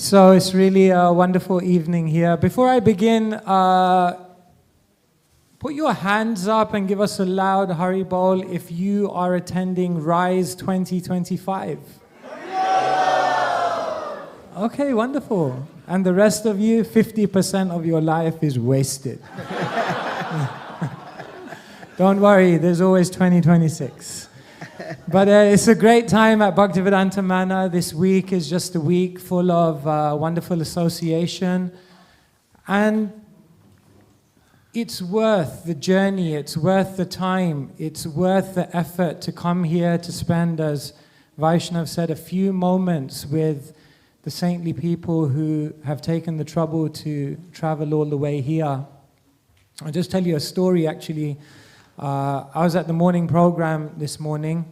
So it's really a wonderful evening here. Before I begin, put your hands up and give us a loud Hari Bol if you are attending Rise 2025. Okay, wonderful. And the rest of you, 50% of your life is wasted. Don't worry, there's always 2026. But it's a great time at Bhaktivedanta Mana. This week is just a week full of wonderful association. And it's worth the journey, it's worth the time, it's worth the effort to come here to spend, as Vaishnav said, a few moments with the saintly people who have taken the trouble to travel all the way here. I'll just tell you a story, actually. I was at the morning program this morning.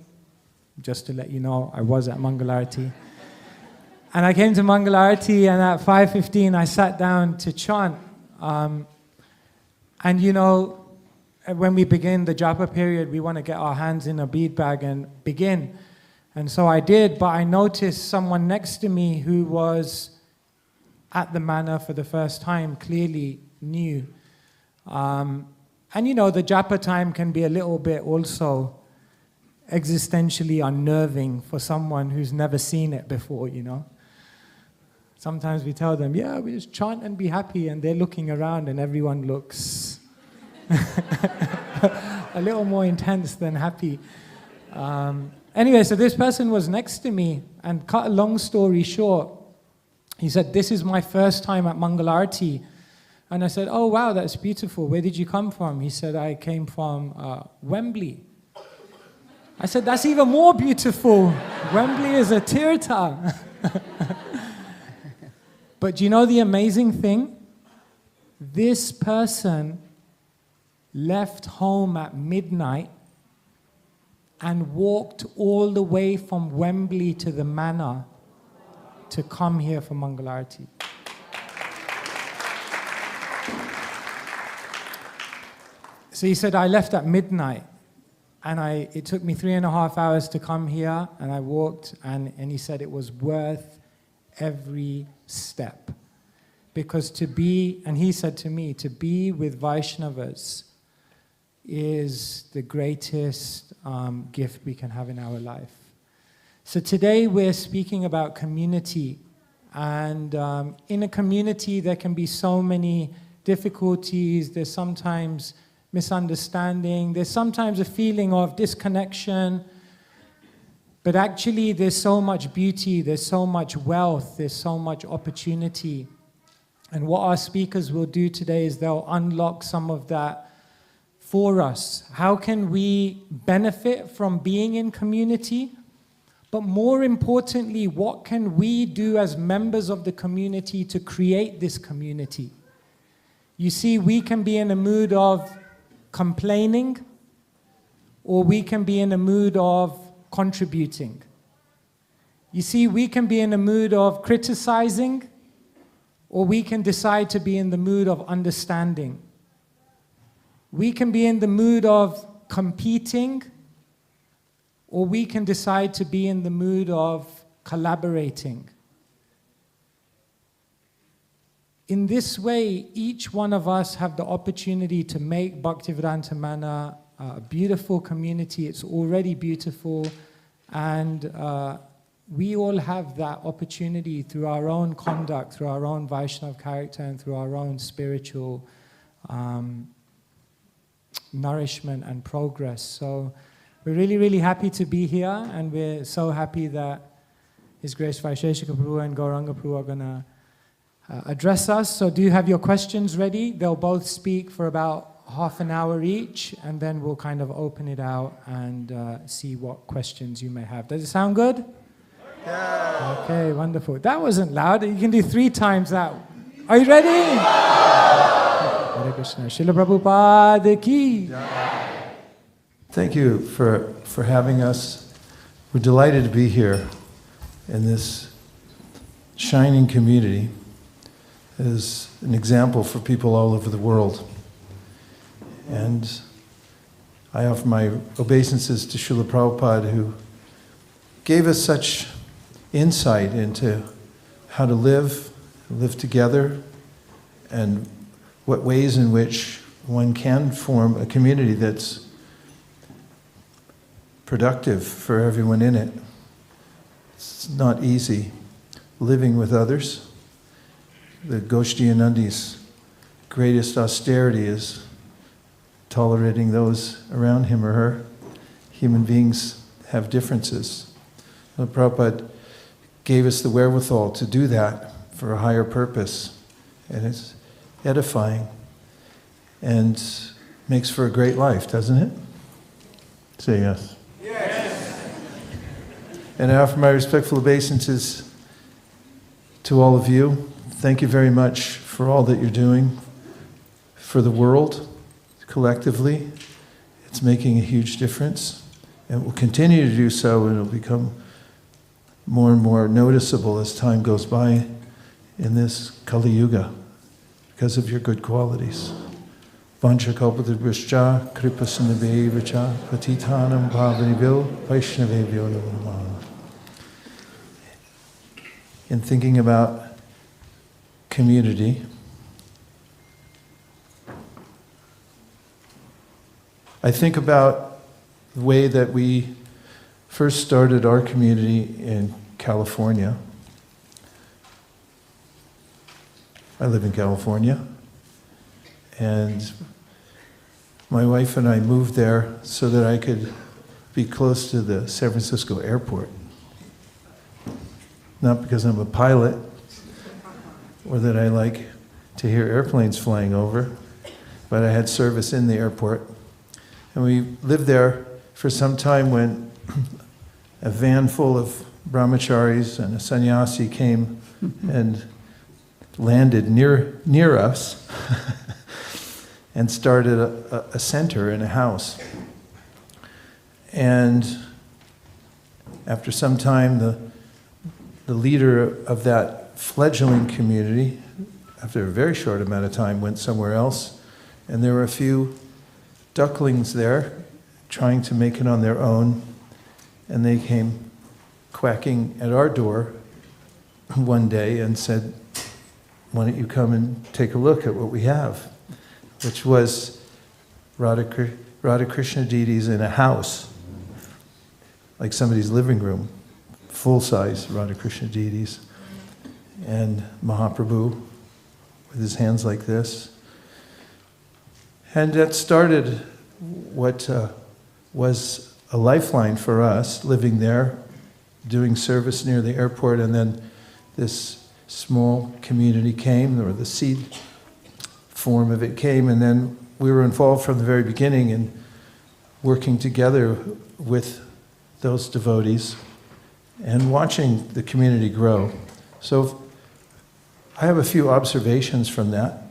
Just to let you know, I was at Mangalarati. And I came to Mangalarati, and at 5:15 I sat down to chant. And you know, when we begin the japa period, we want to get our hands in a bead bag and begin. And so I did, but I noticed someone next to me who was at the manor for the first time, clearly new. And you know, the japa time can be a little bit also existentially unnerving for someone who's never seen it before, you know. Sometimes we tell them, yeah, we just chant and be happy, and they're looking around and everyone looks a little more intense than happy. Anyway, so this person was next to me, and cut a long story short, he said, this is my first time at Mangalarati. And I said, oh wow, that's beautiful. Where did you come from? He said, I came from Wembley. I said, that's even more beautiful. Wembley is a tirtha. But do you know the amazing thing? This person left home at midnight and walked all the way from Wembley to the manor to come here for Mangalarati. So he said, I left at midnight. And it took me 3.5 hours to come here, and I walked, and he said it was worth every step. Because to be, and he said to me, to be with Vaishnavas is the greatest gift we can have in our life. So today we're speaking about community. And in a community there can be so many difficulties. There's sometimes misunderstanding, there's sometimes a feeling of disconnection, but actually there's so much beauty, there's so much wealth, there's so much opportunity. And what our speakers will do today is they'll unlock some of that for us. How can we benefit from being in community? But more importantly, what can we do as members of the community to create this community? You see, we can be in a mood of complaining, or we can be in a mood of contributing. You see, we can be in a mood of criticizing, or we can decide to be in the mood of understanding. We can be in the mood of competing, or we can decide to be in the mood of collaborating. In this way, each one of us have the opportunity to make Bhaktivedanta Mana a beautiful community. It's already beautiful, and we all have that opportunity through our own conduct, through our own Vaishnav character, and through our own spiritual nourishment and progress. So we're really, really happy to be here, and we're so happy that His Grace Vaisesika Prabhu and Gauranga Prabhu are going to address us. So do you have your questions ready? They'll both speak for about half an hour each, and then we'll kind of open it out and see what questions you may have. Does it sound good? Yeah. Okay, wonderful. That wasn't loud. You can do 3 times that. Are you ready? Hare Kṛṣṇa. Śrīla Prabhupāda ki. Thank you for having us. We're delighted to be here in this shining community as an example for people all over the world. And I offer my obeisances to Srila Prabhupada, who gave us such insight into how to live together, and what ways in which one can form a community that's productive for everyone in it. It's not easy living with others. The Goshtiyanandi's greatest austerity is tolerating those around him or her. Human beings have differences. Prabhupada gave us the wherewithal to do that for a higher purpose. And it's edifying and makes for a great life, doesn't it? Say yes. Yes. And I offer my respectful obeisances to all of you. Thank you very much for all that you're doing for the world collectively. It's making a huge difference, and will continue to do so, and it'll become more and more noticeable as time goes by in this Kali Yuga because of your good qualities. Vancha kalpatarvishcha kripasinabhevacha patitanam pavanibhyo vaishnavebhyo namo namaha. In thinking about community, I think about the way that we first started our community in California. I live in California, and my wife and I moved there so that I could be close to the San Francisco airport. Not because I'm a pilot, or that I like to hear airplanes flying over, but I had service in the airport. And we lived there for some time when a van full of brahmacharis and a sannyasi came and landed near us and started a center in a house. And after some time, the leader of that fledgling community, after a very short amount of time, went somewhere else, and there were a few ducklings there trying to make it on their own, and they came quacking at our door one day and said, "Why don't you come and take a look at what we have?" Which was Radha Krishna deities in a house, like somebody's living room, full-size Radha Krishna deities, and Mahaprabhu with his hands like this. And that started what was a lifeline for us, living there, doing service near the airport, and then this small community came, or the seed form of it came, and then we were involved from the very beginning in working together with those devotees and watching the community grow. So I have a few observations from that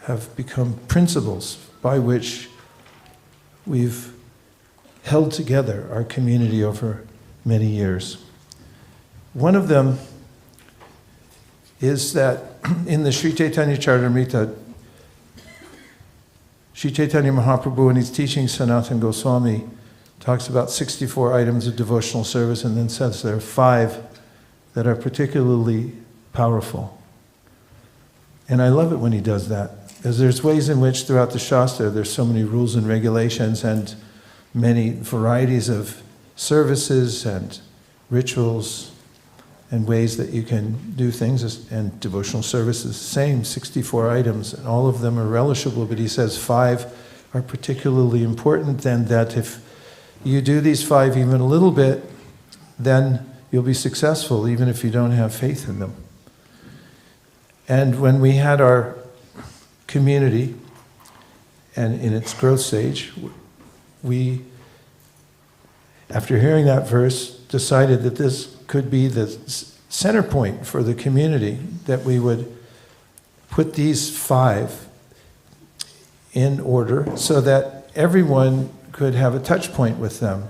have become principles by which we've held together our community over many years. One of them is that in the Sri Chaitanya Charitamrita, Sri Chaitanya Mahaprabhu, in his teaching, Sanatana Goswami talks about 64 items of devotional service, and then says there are 5 that are particularly powerful. And I love it when he does that, because there's ways in which throughout the Shastra there's so many rules and regulations and many varieties of services and rituals and ways that you can do things, and devotional service is the same, 64 items, and all of them are relishable, but he says 5 are particularly important, and that if you do these 5 even a little bit, then you'll be successful, even if you don't have faith in them. And when we had our community, and in its growth stage, we, after hearing that verse, decided that this could be the center point for the community, that we would put these 5 in order so that everyone could have a touch point with them.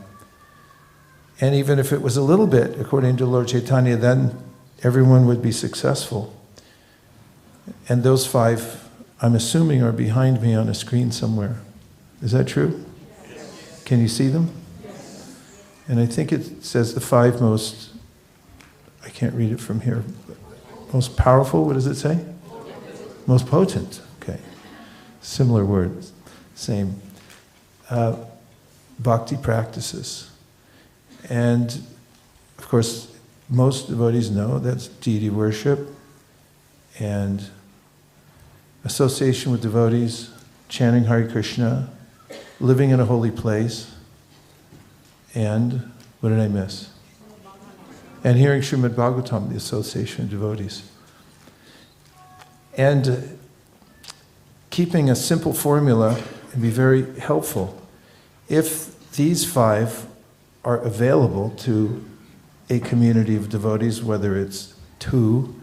And even if it was a little bit, according to Lord Chaitanya, then everyone would be successful. And those 5, I'm assuming, are behind me on a screen somewhere. Is that true? Yes. Can you see them? Yes. And I think it says the 5 most I can't read it from here. Most powerful, what does it say? Most potent, okay. Similar words, same. Bhakti practices. And, of course, most devotees know that's deity worship and association with devotees, chanting Hare Kṛṣṇa, living in a holy place, and, what did I miss? And hearing Śrīmad-Bhāgavatam, the association of devotees. And keeping a simple formula can be very helpful. If these 5 are available to a community of devotees, whether it's 2,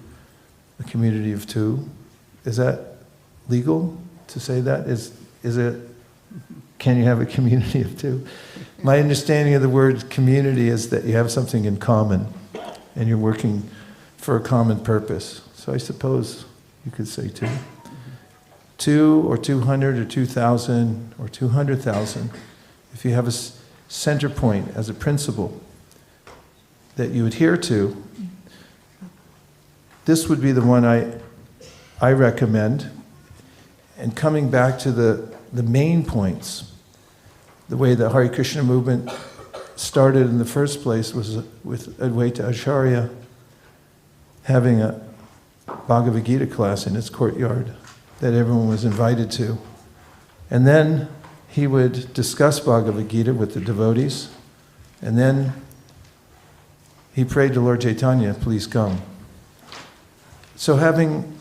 a community of 2, is that legal to say that? Is it, can you have a community of 2? My understanding of the word community is that you have something in common and you're working for a common purpose. So I suppose you could say 2. 2 or 200 or 2,000 or 200,000. If you have a center point as a principle that you adhere to, this would be the one I recommend. And coming back to the main points, the way the Hare Kṛṣṇa movement started in the first place was with Advaita Acharya having a Bhagavad Gita class in his courtyard that everyone was invited to. And then he would discuss Bhagavad Gita with the devotees, and then he prayed to Lord Chaitanya, please come. So having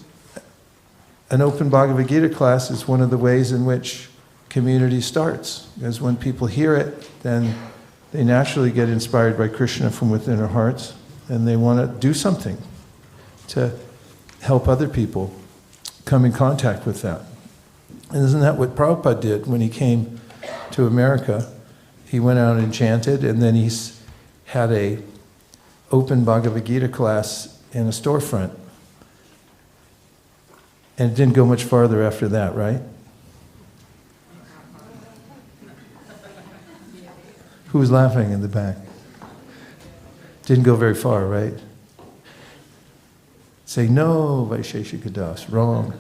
an open Bhagavad Gita class is one of the ways in which community starts. Because when people hear it, then they naturally get inspired by Krishna from within their hearts, and they want to do something to help other people come in contact with that. And isn't that what Prabhupada did when he came to America? He went out and chanted, and then he had a open Bhagavad Gita class in a storefront. And it didn't go much farther after that, right? Who was laughing in the back? Didn't go very far, right? Say, no, Vaisesika Dasa, wrong.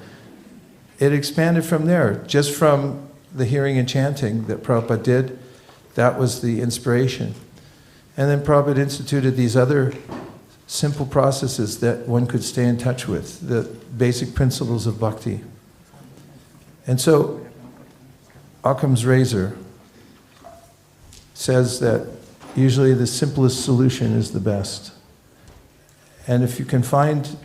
It expanded from there, just from the hearing and chanting that Prabhupada did. That was the inspiration. And then Prabhupada instituted these other simple processes that one could stay in touch with, the basic principles of bhakti. And so, Occam's razor says that usually the simplest solution is the best. And if you can find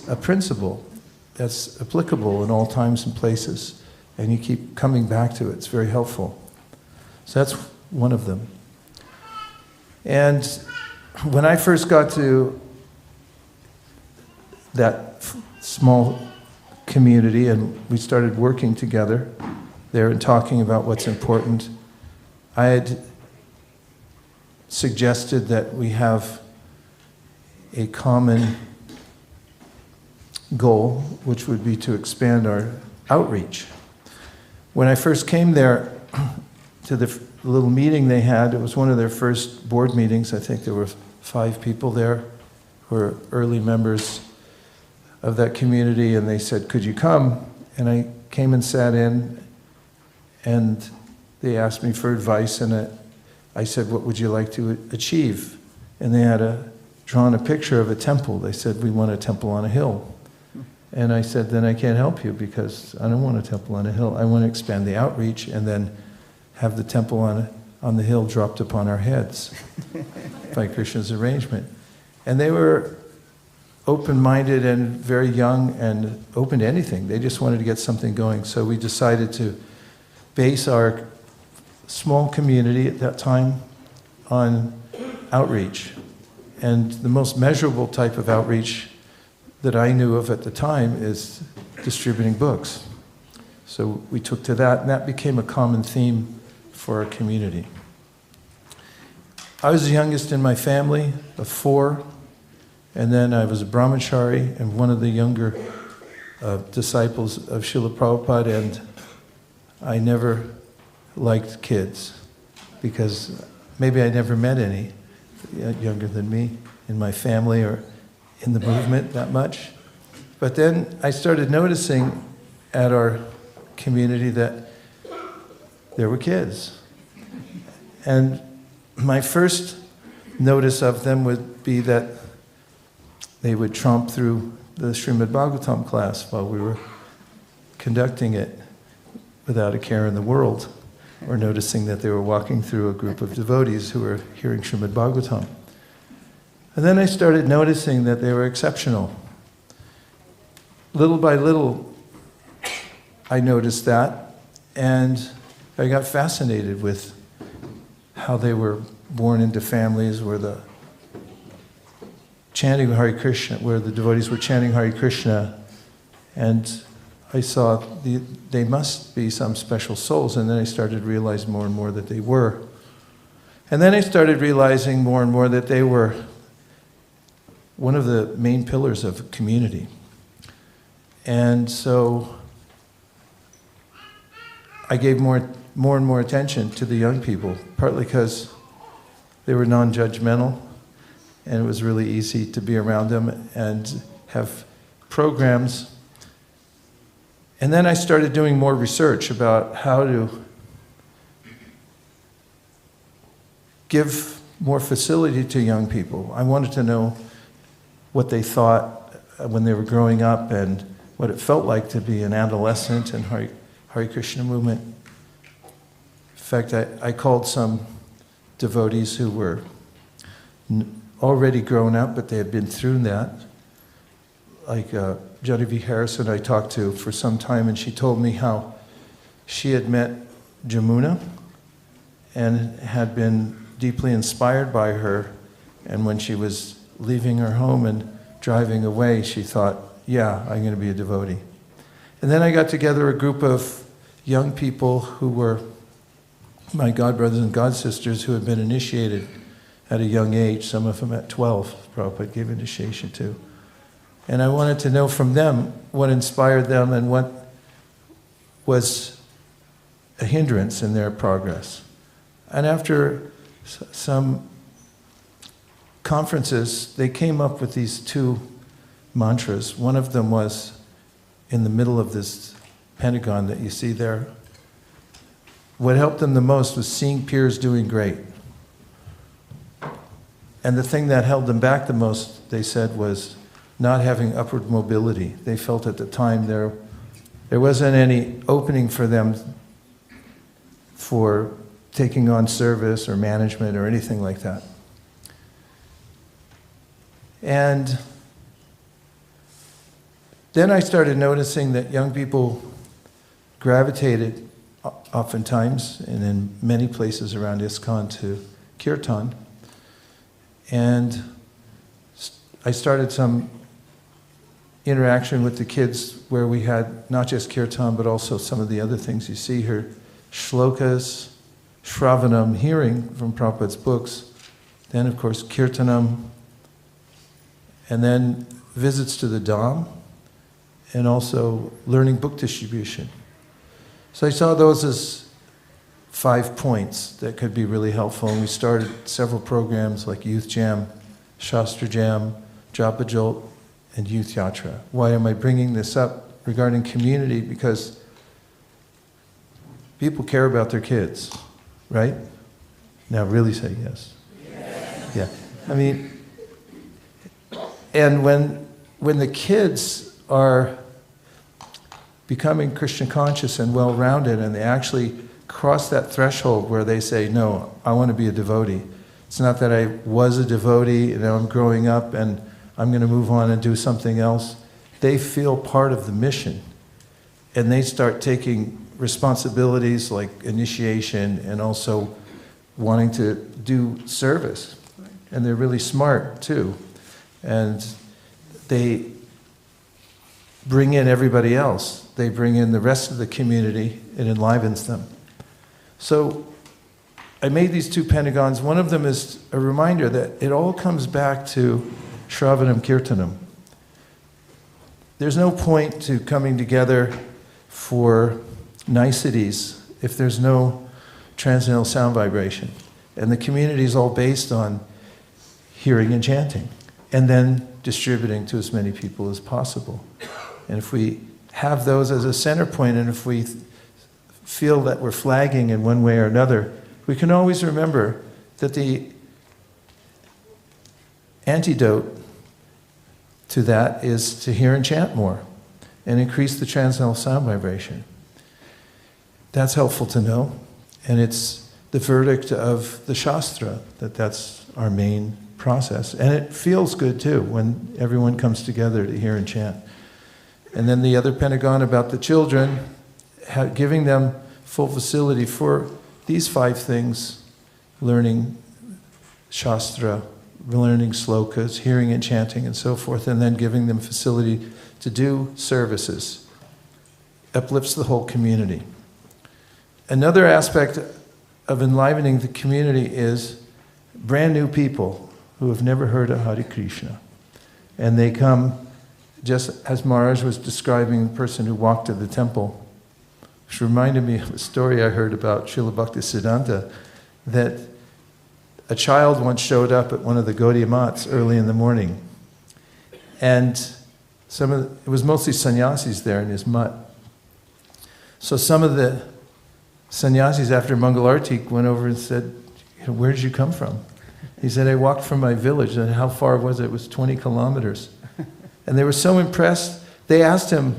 a principle that's applicable in all times and places, and you keep coming back to it, it's very helpful. So that's one of them. And when I first got to that small community and we started working together there and talking about what's important, I had suggested that we have a common goal, which would be to expand our outreach. When I first came there to the little meeting they had, it was one of their first board meetings. I think there were 5 people there who were early members of that community, and they said, could you come? And I came and sat in, and they asked me for advice, and I said, what would you like to achieve? And they had drawn a picture of a temple. They said, we want a temple on a hill. And I said, then I can't help you because I don't want a temple on a hill. I want to expand the outreach and then have the temple on the hill dropped upon our heads by Krishna's arrangement. And they were open-minded and very young and open to anything. They just wanted to get something going. So we decided to base our small community at that time on outreach. And the most measurable type of outreach that I knew of at the time is distributing books. So we took to that, and that became a common theme for our community. I was the youngest in my family of 4, and then I was a brahmachari and one of the younger disciples of Srila Prabhupada, and I never liked kids because maybe I never met any younger than me. in my family or in the movement that much. But then I started noticing at our community that there were kids. And my first notice of them would be that they would tromp through the Śrīmad-Bhāgavatam class while we were conducting it without a care in the world, or noticing that they were walking through a group of devotees who were hearing Śrīmad-Bhāgavatam. And then I started noticing that they were exceptional. Little by little, I noticed that, and I got fascinated with how they were born into families where the chanting Hare Kṛṣṇa, where the devotees were chanting Hare Kṛṣṇa, and I saw they must be some special souls, and then I started to realize more and more that they were. And then I started realizing more and more that they were one of the main pillars of community. And so I gave more and more attention to the young people, partly because they were non-judgmental, and it was really easy to be around them and have programs. And then I started doing more research about how to give more facility to young people. I wanted to know what they thought when they were growing up and what it felt like to be an adolescent in Hare Kṛṣṇa movement. In fact, I called some devotees who were already grown up, but they had been through that. Like Jhanavi Harrison I talked to for some time, and she told me how she had met Jamunā and had been deeply inspired by her, and when she was leaving her home and driving away, she thought, yeah, I'm going to be a devotee. And then I got together a group of young people who were my godbrothers and godsisters who had been initiated at a young age, some of them at 12, Prabhupada gave initiation to. And I wanted to know from them what inspired them and what was a hindrance in their progress. And after some conferences, they came up with these two mantras. One of them was in the middle of this pentagon that you see there. What helped them the most was seeing peers doing great. And the thing that held them back the most, they said, was not having upward mobility. They felt at the time there wasn't any opening for them for taking on service or management or anything like that. And then I started noticing that young people gravitated oftentimes, and in many places around ISKCON, to kirtan. And I started some interaction with the kids where we had not just kirtan, but also some of the other things you see here. Shlokas, Shravanam, hearing from Prabhupada's books. Then, of course, kirtanam. And then visits to the Dham. And also learning book distribution. So I saw those as 5 points that could be really helpful. And we started several programs like Youth Jam, Shastra Jam, Japa Jolt, and Youth Yatra. Why am I bringing this up regarding community? Because people care about their kids, right? Now really say yes. Yes. Yeah. I mean, and when the kids are becoming Krishna conscious and well-rounded, and they actually cross that threshold where they say, no, I want to be a devotee. It's not that I was a devotee, and now I'm growing up and I'm going to move on and do something else. They feel part of the mission, and they start taking responsibilities like initiation and also wanting to do service. And they're really smart too. And they bring in everybody else. They bring in the rest of the community. It enlivens them. So I made these two pentagons. One of them is a reminder that it all comes back to Shravanam Kirtanam. There's no point to coming together for niceties if there's no transcendental sound vibration. And the community is all based on hearing and chanting, and then distributing to as many people as possible. And if we have those as a center point, and if we feel that we're flagging in one way or another, we can always remember that the antidote to that is to hear and chant more and increase the transcendental sound vibration. That's helpful to know, and it's the verdict of the Shastra that that's our main process. And it feels good too when everyone comes together to hear and chant. And then the other pentagon about the children, giving them full facility for these 5 things: learning Shastra, learning slokas, hearing and chanting, and so forth, and then giving them facility to do services. Uplifts the whole community. Another aspect of enlivening the community is brand new people who have never heard of Hare Kṛṣṇa. And they come, just as Maharaj was describing the person who walked to the temple, which reminded me of a story I heard about Srila Bhakti Siddhanta, that a child once showed up at one of the Gaudiya mats early in the morning. And it was mostly sannyasis there in his mutt. So some of the sannyasis after Mangalarti went over and said, "Where did you come from?" He said, "I walked from my village." And how far was it? It was 20 kilometers. And they were so impressed, they asked him,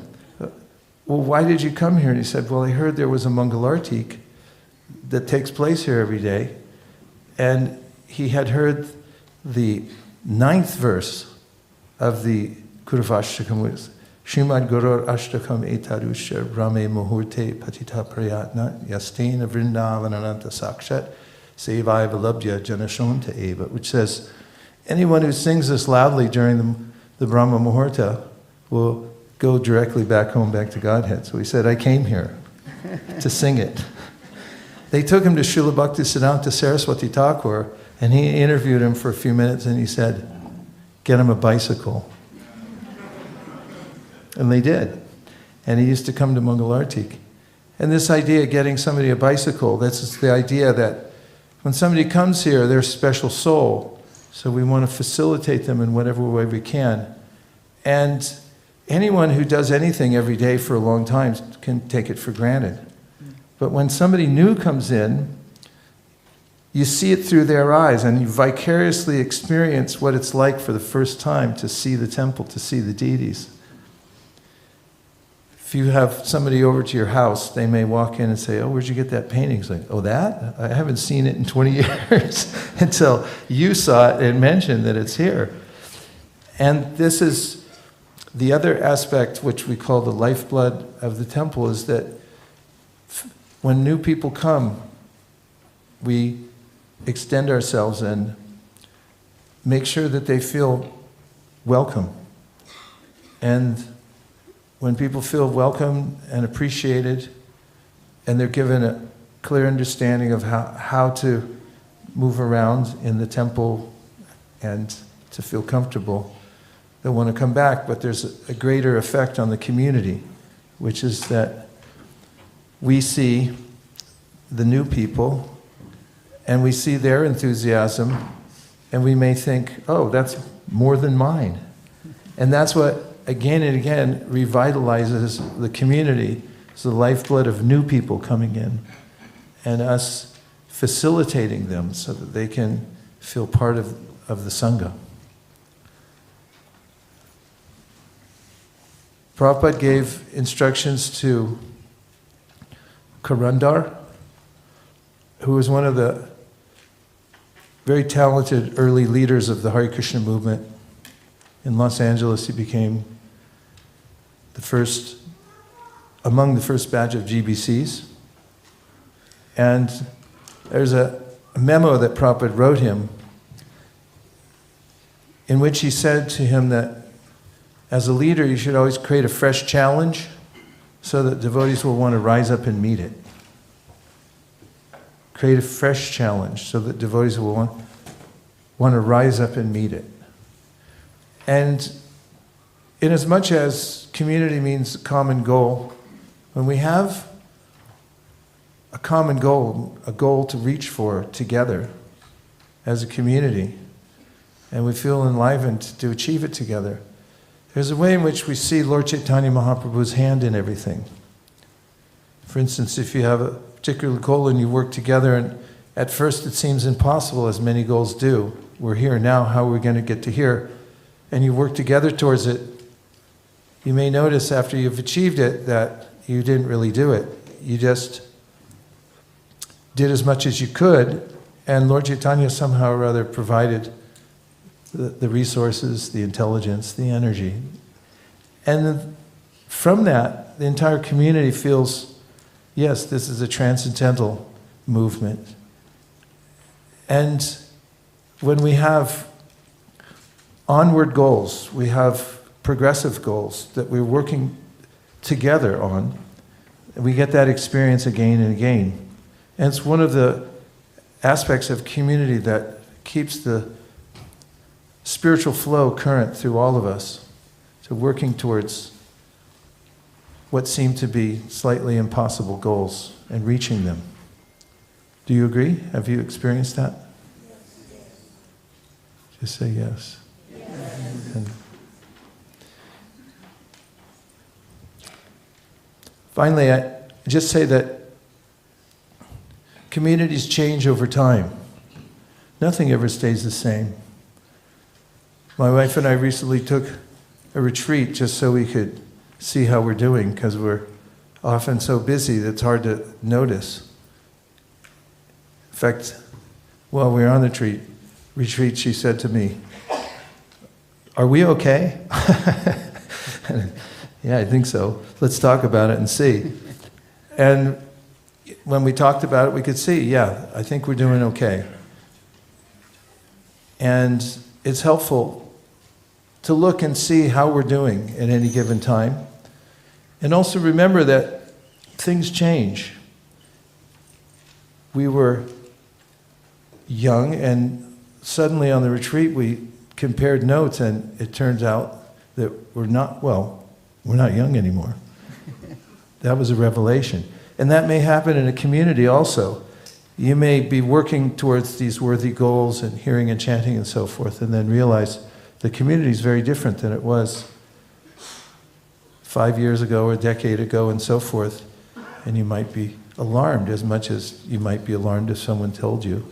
"Well, why did you come here?" And he said, "Well, I heard there was a Mangalarti that takes place here every day." And he had heard the 9th verse of the Kuruvashtakam, which is Śrīmad-Bhāgavatam etarusha rame muhurte patita prayatna yastena vrindavanananta sakshat sevai valabhya janashonta eva, which says, anyone who sings this loudly during the Brahma Muhurta will go directly back home, back to Godhead. So he said, "I came here to sing it." They took him to Srila Bhakti Siddhanta Saraswati Thakur, and he interviewed him for a few minutes, and he said, "Get him a bicycle." And they did. And he used to come to Mangalarti. And this idea of getting somebody a bicycle, that's the idea that when somebody comes here, they're a special soul. So we want to facilitate them in whatever way we can. And anyone who does anything every day for a long time can take it for granted. But when somebody new comes in, you see it through their eyes, and you vicariously experience what it's like for the first time to see the temple, to see the deities. If you have somebody over to your house, they may walk in and say, "Oh, where'd you get that painting?" It's like, "Oh, that? I haven't seen it in 20 years," until you saw it and mentioned that it's here. And this is the other aspect, which we call the lifeblood of the temple, is that when new people come, we extend ourselves and make sure that they feel welcome. And when people feel welcome and appreciated, and they're given a clear understanding of how to move around in the temple and to feel comfortable, they'll want to come back. But there's a greater effect on the community, which is that we see the new people and we see their enthusiasm, and we may think, "Oh, that's more than mine." And that's what again and again revitalizes the community. It's the lifeblood of new people coming in and us facilitating them so that they can feel part of the Sangha. Prabhupada gave instructions to Karandar, who was one of the very talented early leaders of the Hare Kṛṣṇa movement. In Los Angeles, he became among the first batch of GBCs. And there's a memo that Prabhupada wrote him in which he said to him that as a leader, you should always create a fresh challenge so that devotees will want to rise up and meet it. Create a fresh challenge so that devotees will want to rise up and meet it. And in as much as community means a common goal, when we have a common goal, a goal to reach for together as a community, and we feel enlivened to achieve it together. There's a way in which we see Lord Chaitanya Mahaprabhu's hand in everything. For instance, if you have a particular goal and you work together, and at first it seems impossible, as many goals do. We're here now, how are we going to get to here? And you work together towards it. You may notice after you've achieved it that you didn't really do it. You just did as much as you could, and Lord Chaitanya somehow or other provided the resources, the intelligence, the energy. And then from that, the entire community feels, yes, this is a transcendental movement. And when we have onward goals, we have progressive goals that we're working together on, we get that experience again and again. And it's one of the aspects of community that keeps the spiritual flow current through all of us, to working towards what seem to be slightly impossible goals and reaching them. Do you agree? Have you experienced that? Yes. Just say yes. Yes. And finally, I just say that communities change over time. Nothing ever stays the same. My wife and I recently took a retreat just so we could see how we're doing, because we're often so busy that it's hard to notice. In fact, while we were on the retreat, she said to me, "Are we okay?" Yeah, I think so. Let's talk about it and see. And when we talked about it, we could see, yeah, I think we're doing okay. And it's helpful to look and see how we're doing at any given time. And also remember that things change. We were young, and suddenly on the retreat we compared notes, and it turns out that we're not young anymore. That was a revelation. And that may happen in a community also. You may be working towards these worthy goals and hearing and chanting and so forth, and then realize the community is very different than it was 5 years ago or a decade ago and so forth. And you might be alarmed as much as you might be alarmed if someone told you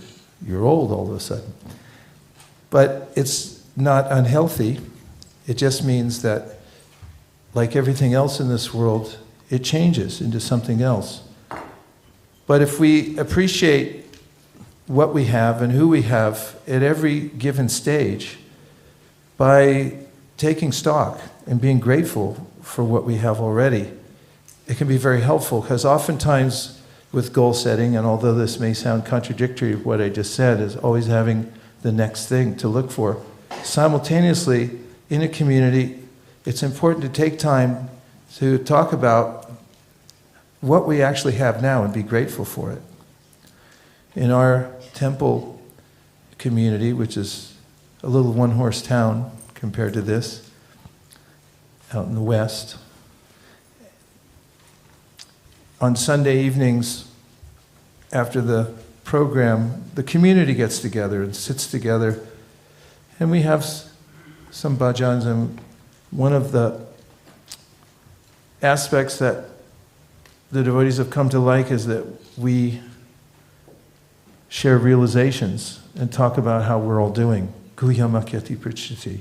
you're old all of a sudden. But it's not unhealthy. It just means that, like everything else in this world, it changes into something else. But if we appreciate what we have and who we have at every given stage, by taking stock and being grateful for what we have already, it can be very helpful, because oftentimes with goal setting, and although this may sound contradictory to what I just said, is always having the next thing to look for. Simultaneously, in a community, it's important to take time to talk about what we actually have now and be grateful for it. In our temple community, which is a little one-horse town compared to this, out in the west, on Sunday evenings after the program, the community gets together and sits together, and we have some bhajans. And one of the aspects that the devotees have come to like is that we share realizations and talk about how we're all doing. Guhyamakyati Prichati.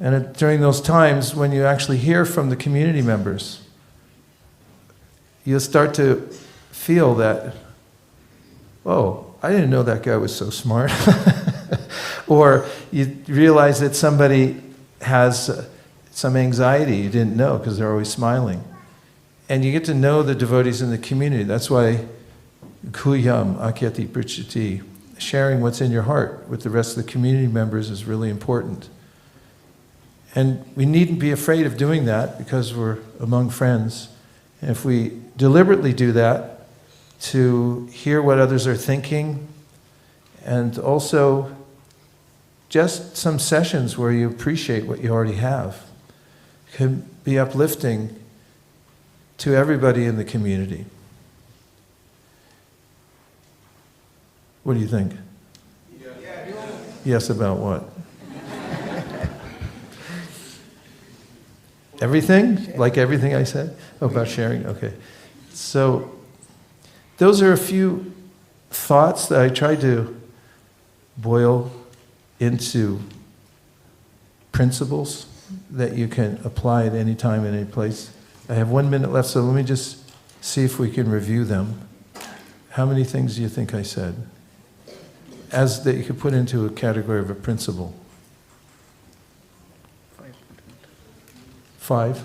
And during those times when you actually hear from the community members, you'll start to feel that, oh, I didn't know that guy was so smart. Or you realize that somebody has some anxiety you didn't know because they're always smiling. And you get to know the devotees in the community. That's why Guhyam Akyati Prichati, sharing what's in your heart with the rest of the community members, is really important. And we needn't be afraid of doing that because we're among friends. And if we deliberately do that, to hear what others are thinking, and also just some sessions where you appreciate what you already have, can be uplifting to everybody in the community. What do you think? Yes about what? Everything? Like everything I said? Oh, about sharing? Okay. So, those are a few thoughts that I tried to boil into principles that you can apply at any time, in any place. I have 1 minute left, so let me just see if we can review them. How many things do you think I said? As that you could put into a category of a principle. 5?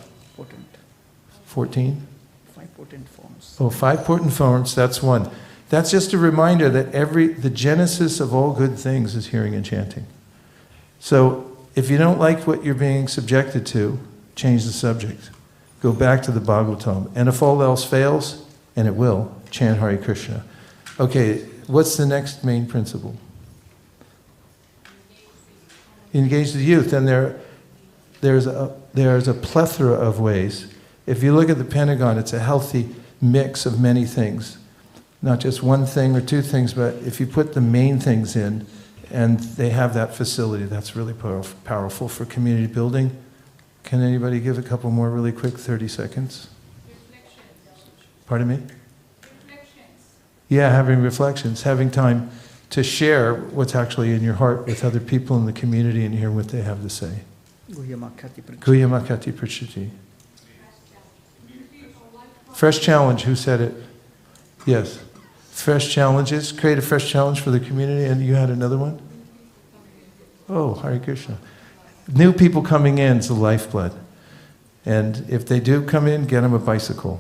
14? 5 potent forms. Oh, 5 potent forms, that's one. That's just a reminder that the genesis of all good things is hearing and chanting. So, if you don't like what you're being subjected to, change the subject. Go back to the Bhagavatam. And if all else fails, and it will, chant Hare Kṛṣṇa. Okay, what's the next main principle? Engage the youth. And there's a plethora of ways. If you look at the pentagon, it's a healthy mix of many things. Not just one thing or two things, but if you put the main things in, and they have that facility, that's really powerful for community building. Can anybody give a couple more really quick, 30 seconds? Pardon me? Reflections. Yeah, having reflections, having time to share what's actually in your heart with other people in the community and hear what they have to say. Guhyamakati Prachiti. Fresh challenge, who said it? Yes. Fresh challenges, create a fresh challenge for the community, and you had another one? Oh, Hare Kṛṣṇa. New people coming in is the lifeblood. And if they do come in, get them a bicycle.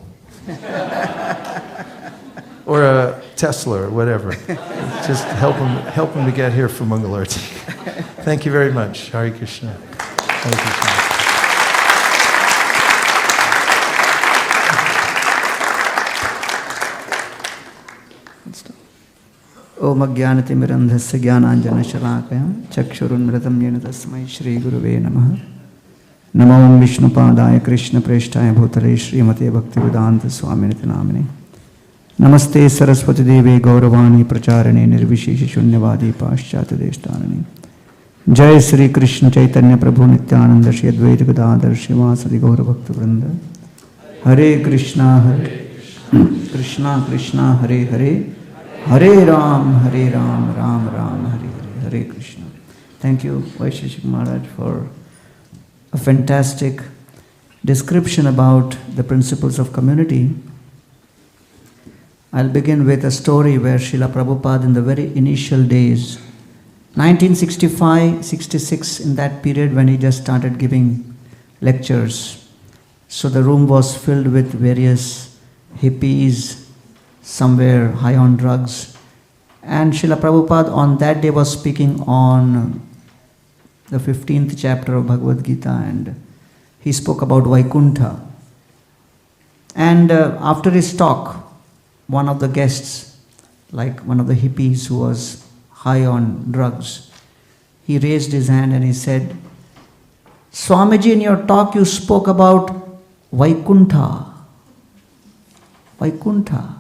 Or a Tesla or whatever. Just help them to get here from Mangalarti. Thank you very much. Hare Kṛṣṇa. Hare Kṛṣṇa. Om Ajnanatimirandhasya Jnananjana-shalakaya Chakshurunmritam Yena Tasmai Shri Guruve Namaha Namo Vishnupadaya Krishna Preshtaya Bhutale Śrīmate Bhaktivedanta Swaminiti Namine Namaste Saraswati Devi Gauravani Pracharane Nirvisheshi Shunyavadi Paschati Deshtarane Jai Sri Krishna Chaitanya Prabhu Nityananda Shri Advaita Gadadhar Srivasadi Gaura Bhakta Vrinda Hare Krishna Hare Krishna Krishna Hare Hare Hare Ram, Ram Ram, Hare Hare, Hare Krishna. Thank you, Vaisesika Maharaj, for a fantastic description about the principles of community. I'll begin with a story where Srila Prabhupada in the very initial days, 1965-66, in that period when he just started giving lectures. So the room was filled with various hippies, somewhere high on drugs. And Srila Prabhupada on that day was speaking on the 15th chapter of Bhagavad Gita, and he spoke about Vaikuntha. And after his talk, one of the guests, like one of the hippies who was high on drugs, he raised his hand and he said, Swamiji, in your talk you spoke about Vaikuntha. Vaikuntha.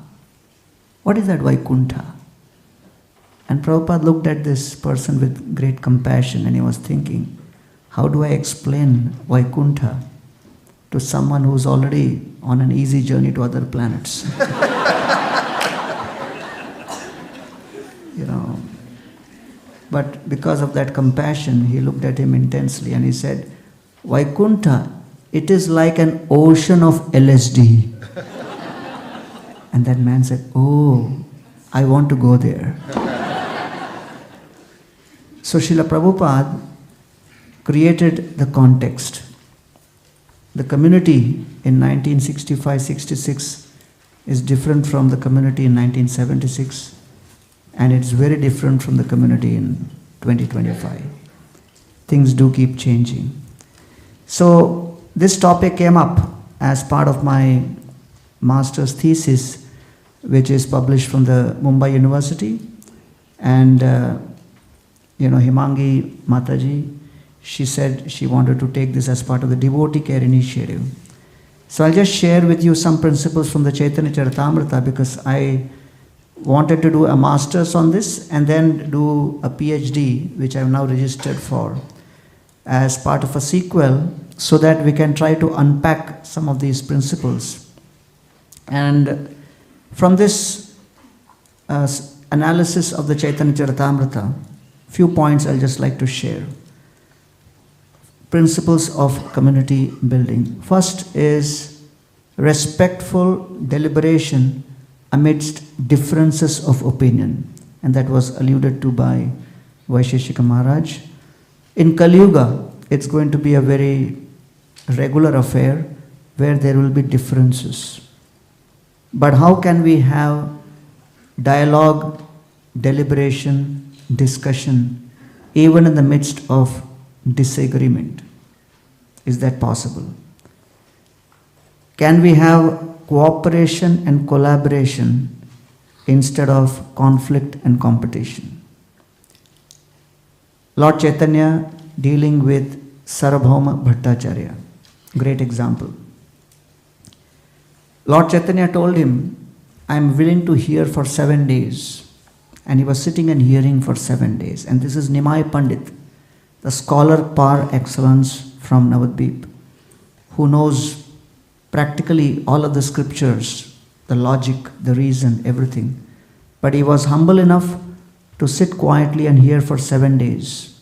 What is that Vaikuntha? And Prabhupada looked at this person with great compassion and he was thinking, how do I explain Vaikuntha to someone who's already on an easy journey to other planets? But because of that compassion, he looked at him intensely and he said, Vaikuntha, it is like an ocean of LSD. And that man said, oh, I want to go there. So Srila Prabhupada created the context. The community in 1965-66 is different from the community in 1976, and it's very different from the community in 2025. Things do keep changing. So this topic came up as part of my master's thesis, which is published from the Mumbai University. And Himangi Mataji, she said she wanted to take this as part of the devotee care initiative. So I'll just share with you some principles from the Chaitanya Charitamrita, because I wanted to do a master's on this and then do a PhD, which I've now registered for, as part of a sequel so that we can try to unpack some of these principles. And from this analysis of the Chaitanya Charitamrita, few points I'll just like to share. Principles of community building. First is respectful deliberation amidst differences of opinion, and that was alluded to by Vaisesika Maharaj. In Kali Yuga, it's going to be a very regular affair where there will be differences. But how can we have dialogue, deliberation, discussion, even in the midst of disagreement? Is that possible? Can we have cooperation and collaboration instead of conflict and competition? Lord Chaitanya dealing with Sarvabhauma Bhattacharya, great example. Lord Chaitanya told him, I am willing to hear for 7 days. And he was sitting and hearing for 7 days. And this is Nimai Pandit, the scholar par excellence from Navadvip, who knows practically all of the scriptures, the logic, the reason, everything. But he was humble enough to sit quietly and hear for 7 days.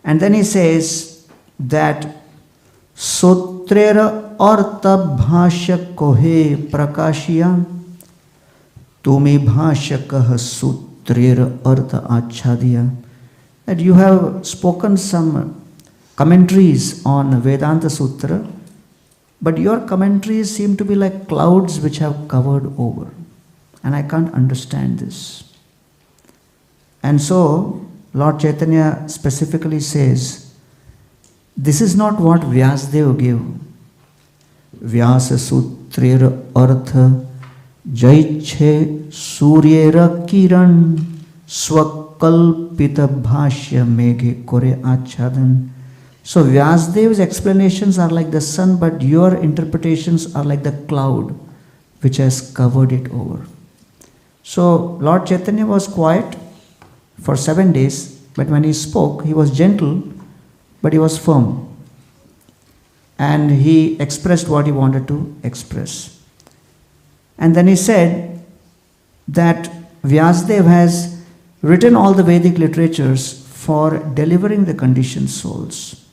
And then he says that Sotrera arta bhashya kohe prakashiya tumi bhashya kah sutrera arta achadiya. That you have spoken some commentaries on Vedanta Sutra, but your commentaries seem to be like clouds which have covered over. And I can't understand this. And so, Lord Chaitanya specifically says, this is not what Vyasadeva gave. Vyasa Sutrera Artha Jaiche Suryera Kiran Swakalpita Bhashya Meghe Kore Achadan. So Vyasadeva's explanations are like the sun, but your interpretations are like the cloud which has covered it over. So Lord Chaitanya was quiet for 7 days, but when he spoke, he was gentle, but he was firm. And he expressed what he wanted to express. And then he said that Vyasadeva has written all the Vedic literatures for delivering the conditioned souls.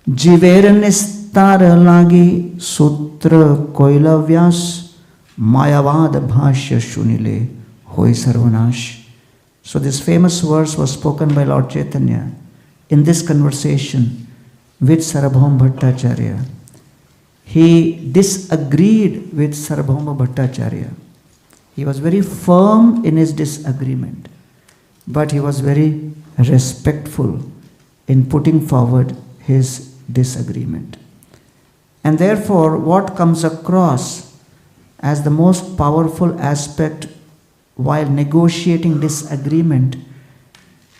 Jiveranistara lagi sutra koila vyas mayavad bhashya shunile hoi sarvanash. So this famous verse was spoken by Lord Chaitanya in this conversation with Sarvabhauma Bhattacharya. He disagreed with Sarvabhauma Bhattacharya. He was very firm in his disagreement, but he was very respectful in putting forward his disagreement. And therefore, what comes across as the most powerful aspect while negotiating disagreement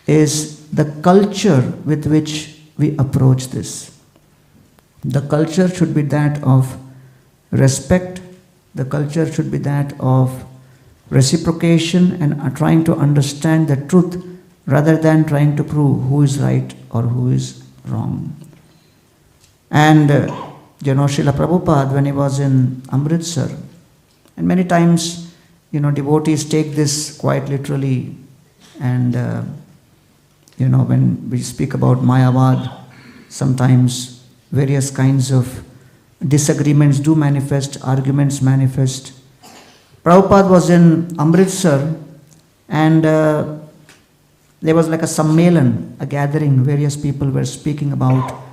is the culture with which we approach this. The culture should be that of respect, the culture should be that of reciprocation and trying to understand the truth rather than trying to prove who is right or who is wrong. And Srila Prabhupāda, when he was in Amritsar, and many times devotees take this quite literally, and when we speak about Mayavad, sometimes various kinds of disagreements do manifest, arguments manifest. Prabhupada was in Amritsar, and there was like a sammelan, a gathering, various people were speaking about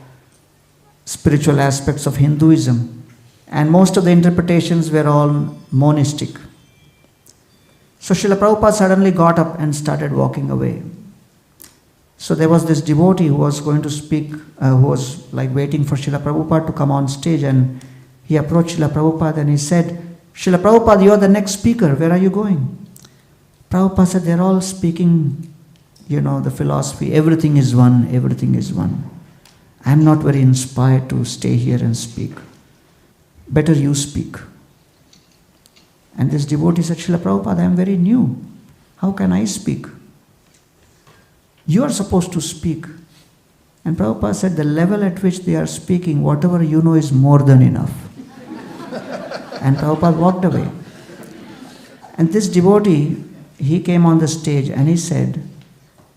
spiritual aspects of Hinduism, and most of the interpretations were all monistic. So Srila Prabhupada suddenly got up and started walking away. So there was this devotee who was going to speak, who was like waiting for Srila Prabhupada to come on stage, and he approached Srila Prabhupada and he said, Srila Prabhupada, you are the next speaker, where are you going? Prabhupada said, they're all speaking, the philosophy, everything is one, everything is one. I'm not very inspired to stay here and speak. Better you speak. And this devotee said, Srila Prabhupada, I am very new. How can I speak? You are supposed to speak. And Prabhupada said, the level at which they are speaking, whatever you know is more than enough. And Prabhupada walked away. And this devotee, he came on the stage and he said,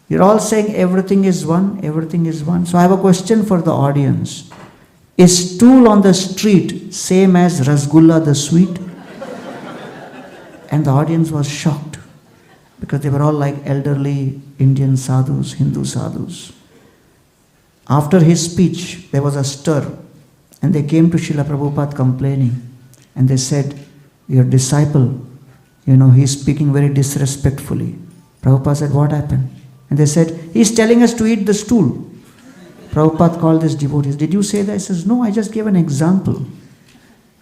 you're all saying everything is one, everything is one. So I have a question for the audience. Is stool on the street same as Rasgulla the sweet? And the audience was shocked because they were all like elderly Indian sadhus, Hindu sadhus. After his speech, there was a stir and they came to Srila Prabhupada complaining and they said, your disciple, he's speaking very disrespectfully. Prabhupada said, what happened? And they said, he's telling us to eat the stool. Prabhupada called these devotees. Did you say that? He says, no, I just gave an example.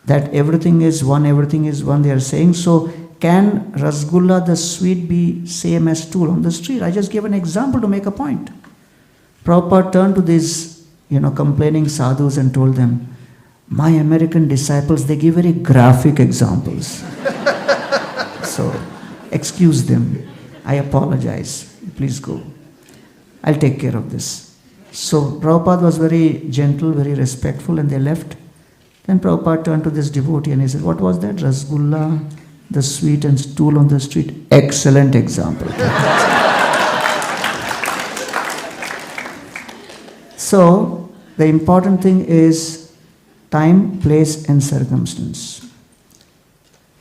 That everything is one, everything is one, they are saying. So, can Rasgulla the sweet be same as stool on the street? I just gave an example to make a point. Prabhupada turned to these, complaining sadhus and told them, my American disciples, they give very graphic examples. So, excuse them. I apologize. Please go. I'll take care of this. So Prabhupada was very gentle, very respectful, and they left. Then Prabhupada turned to this devotee and he said, what was that? Rasgulla, the sweet, and stool on the street. Excellent example. So the important thing is time, place, and circumstance.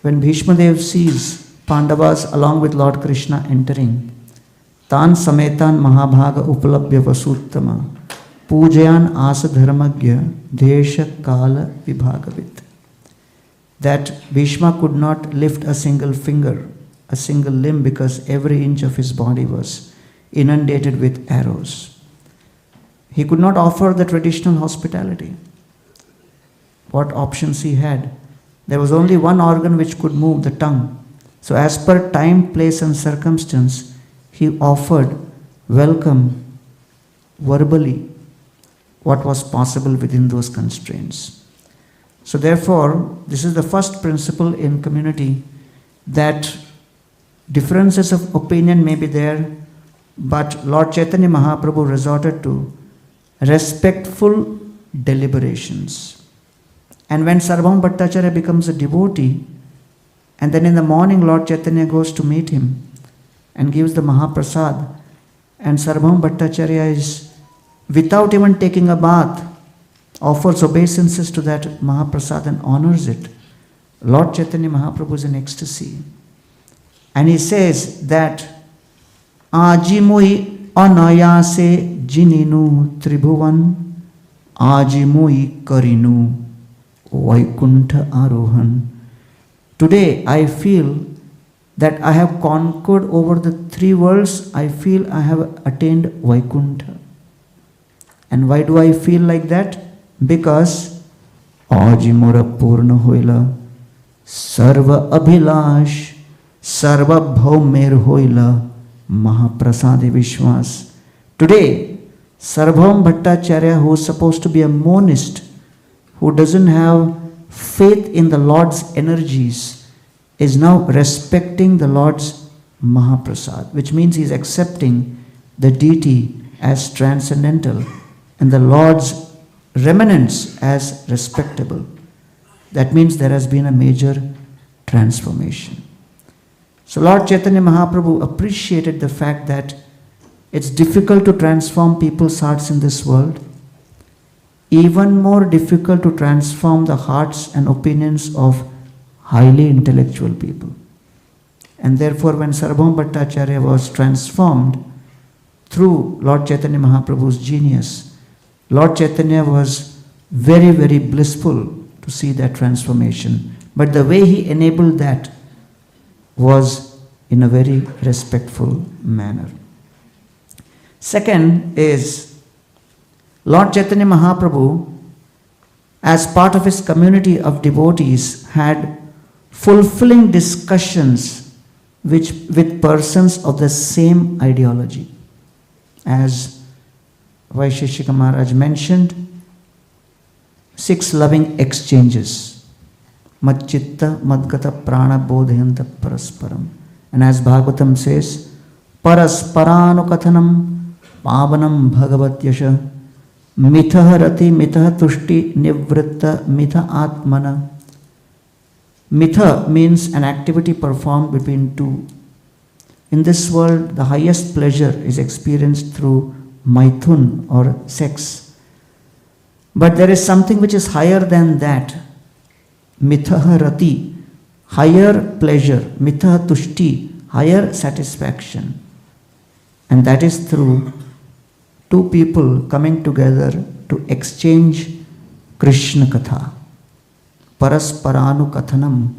When Bhishma Dev sees Pandavas along with Lord Krishna entering, Tan sametan mahabhaga upalabhya vasuttama pujayan asa dharmagya desha kala vibhagavit. That Bhishma could not lift a single finger, a single limb, because every inch of his body was inundated with arrows. He could not offer the traditional hospitality. What options he had? There was only one organ which could move, the tongue. So as per time, place and circumstance, he offered welcome verbally what was possible within those constraints. So therefore, this is the first principle in community, that differences of opinion may be there, but Lord Chaitanya Mahaprabhu resorted to respectful deliberations. And when Sarvabhauma Bhattacharya becomes a devotee, and then in the morning Lord Chaitanya goes to meet him and gives the Mahaprasad, and Sarvabhauma Bhattacharya is, without even taking a bath, offers obeisances to that Mahaprasad and honors it. Lord Chaitanya Mahaprabhu is in ecstasy. And he says that Ajimui anayase jininu tribhuvan Ajimui karinu Vaikuntha arohan. Today I feel that I have conquered over the three worlds. I feel I have attained Vaikuntha. And why do I feel like that? Because Ajimura Purna Hoila Sarva Abhilash Sarva Bhaumer Hoila Mahaprasadi Vishwas. Today, Sarvabhauma Bhattacharya, who is supposed to be a monist, who doesn't have faith in the Lord's energies, is now respecting the Lord's Mahaprasad, which means he is accepting the deity as transcendental and the Lord's remnants as respectable. That means there has been a major transformation. So Lord Chaitanya Mahaprabhu appreciated the fact that it's difficult to transform people's hearts in this world. Even more difficult to transform the hearts and opinions of highly intellectual people. And therefore, when Sarvabhauma Bhattacharya was transformed through Lord Chaitanya Mahaprabhu's genius, Lord Chaitanya was very, very blissful to see that transformation. But the way he enabled that was in a very respectful manner. Second is, Lord Chaitanya Mahaprabhu, as part of his community of devotees, had fulfilling discussions with persons of the same ideology. As Vaisesika Maharaj mentioned, 6 loving exchanges. Madchitta madgata prana bodhayanta parasparam. And as Bhagavatam says, parasparanu kathanam pavanam bhagavat yasha mitah rati mitah tushti nivritta mitha atmana. Mitha means an activity performed between two. In this world, the highest pleasure is experienced through maithun or sex. But there is something which is higher than that. Mitah rati, higher pleasure. Mitah tushti, higher satisfaction. And that is through two people coming together to exchange Krishna Katha. Parasparanu Kathanam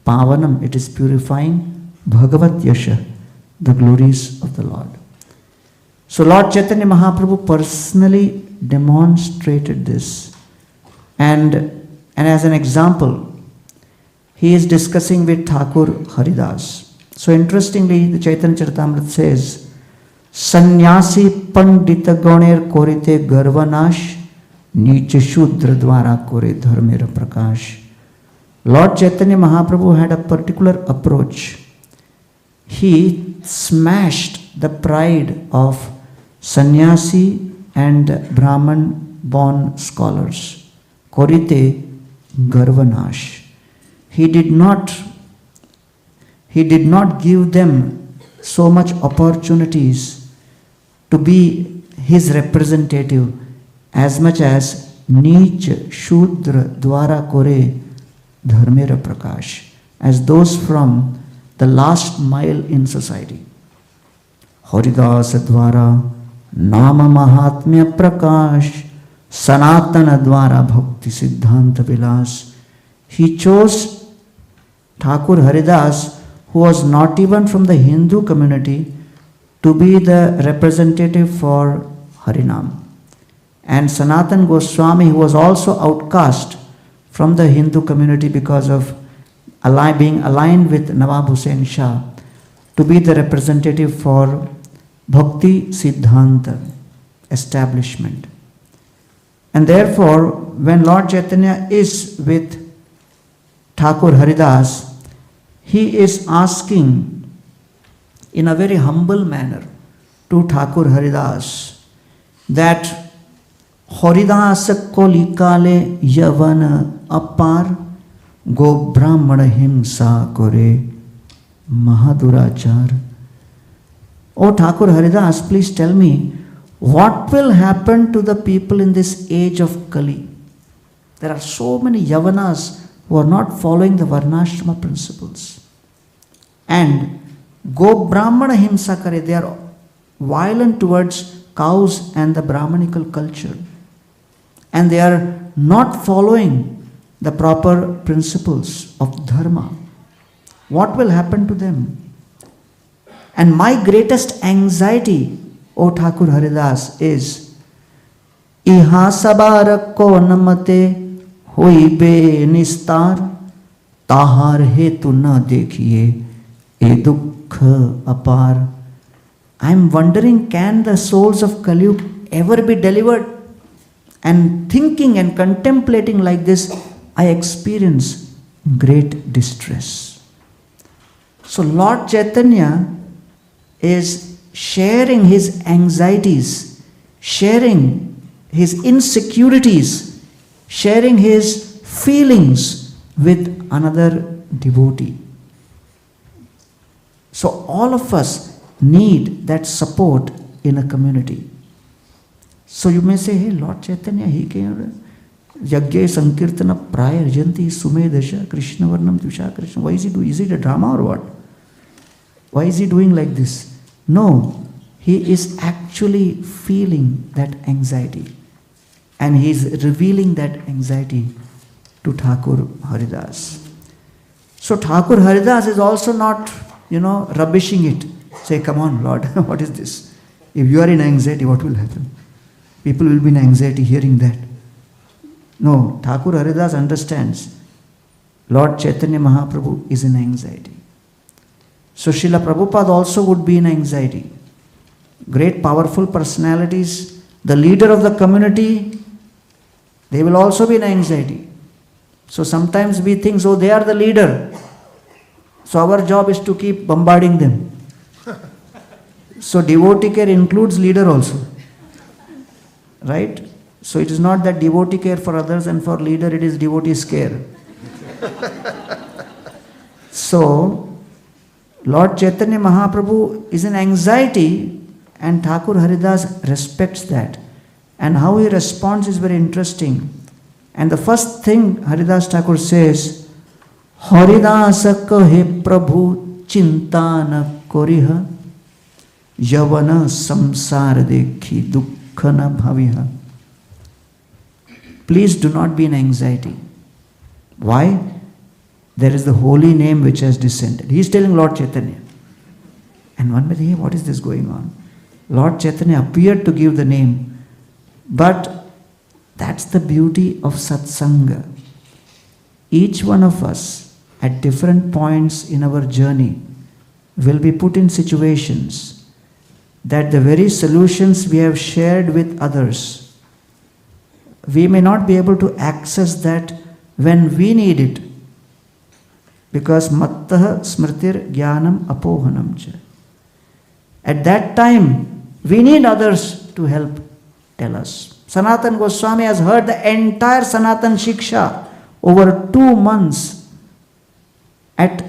Pavanam, it is purifying Bhagavat Yasha, the glories of the Lord. So Lord Chaitanya Mahaprabhu personally demonstrated this. And as an example, he is discussing with Thakur Haridas. So interestingly, the Chaitanya Charitamrita says, Sannyasi Pandita Ganer Korite Garvanash Nicha Shudra Dwara Kore Dharmera Prakash. Lord Chaitanya Mahaprabhu had a particular approach. He smashed the pride of sannyasi and Brahman born scholars. Korite Garvanash. He did not give them so much opportunities to be his representative as much as Neech Shudra Dwara Kore Dharmera Prakash, as those from the last mile in society. Haridasa Dwara Nama Mahatmya Prakash Sanatana Dwara Bhakti Siddhanta Vilas. He chose Thakur Haridas, who was not even from the Hindu community, to be the representative for Harinam. And Sanatan Goswami, who was also outcast from the Hindu community because of being aligned with Nawab Hussain Shah, to be the representative for Bhakti Siddhanta establishment. And therefore, when Lord Chaitanya is with Thakur Haridas, he is asking in a very humble manner to Thakur Haridas that Haridas kolikale yavana apar go brahmana himsa kore mahadurachar. Oh Thakur Haridas, please tell me, what will happen to the people in this age of Kali? There are so many yavanas who are not following the varnashrama principles. And go brahmana himsa kare, they are violent towards cows and the brahmanical culture. And they are not following the proper principles of dharma. What will happen to them? And my greatest anxiety, O Thakur Haridas, is Iha sabarak ko namate hoibe nistar tahar hetu na dekhiye e dukha apar. I am wondering, can the souls of Kali ever be delivered? And thinking and contemplating like this, I experience great distress. So Lord Chaitanya is sharing his anxieties, sharing his insecurities, sharing his feelings with another devotee. So all of us need that support in a community. So you may say, hey, Lord Chaitanya, he came, Yagya Sankirtana Praya Janti Sumedasha Krishna Varnam Tusha Krishna. Why is he doing? Is it a drama or what? Why is he doing like this? No, he is actually feeling that anxiety. And he is revealing that anxiety to Thakur Haridas. So Thakur Haridas is also not, rubbishing it. Say, come on, Lord, what is this? If you are in anxiety, what will happen? People will be in anxiety hearing that. No, Thakur Haridas understands Lord Chaitanya Mahaprabhu is in anxiety. So Srila Prabhupada also would be in anxiety. Great powerful personalities, the leader of the community, they will also be in anxiety. So sometimes we think, they are the leader. So our job is to keep bombarding them. So devotee care includes leader also. Right? So it is not that devotee care for others and for leader it is devotee's care. So, Lord Chaitanya Mahaprabhu is in anxiety and Thakur Haridas respects that. And how he responds is very interesting. And the first thing Haridas Thakur says, Haridasa kahe Prabhu chinta na koriha yavana samsara dekhi dukkha na bhaviha. Please do not be in anxiety. Why? There is the holy name which has descended. He is telling Lord Chaitanya. And one may think, hey, what is this going on? Lord Chaitanya appeared to give the name. But that's the beauty of satsanga. Each one of us at different points in our journey will be put in situations that the very solutions we have shared with others, we may not be able to access that when we need it. Because mattah smritir jnanam apohanam cha. At that time, we need others to help tell us. Sanatan Goswami has heard the entire Sanatan Shiksha over 2 months at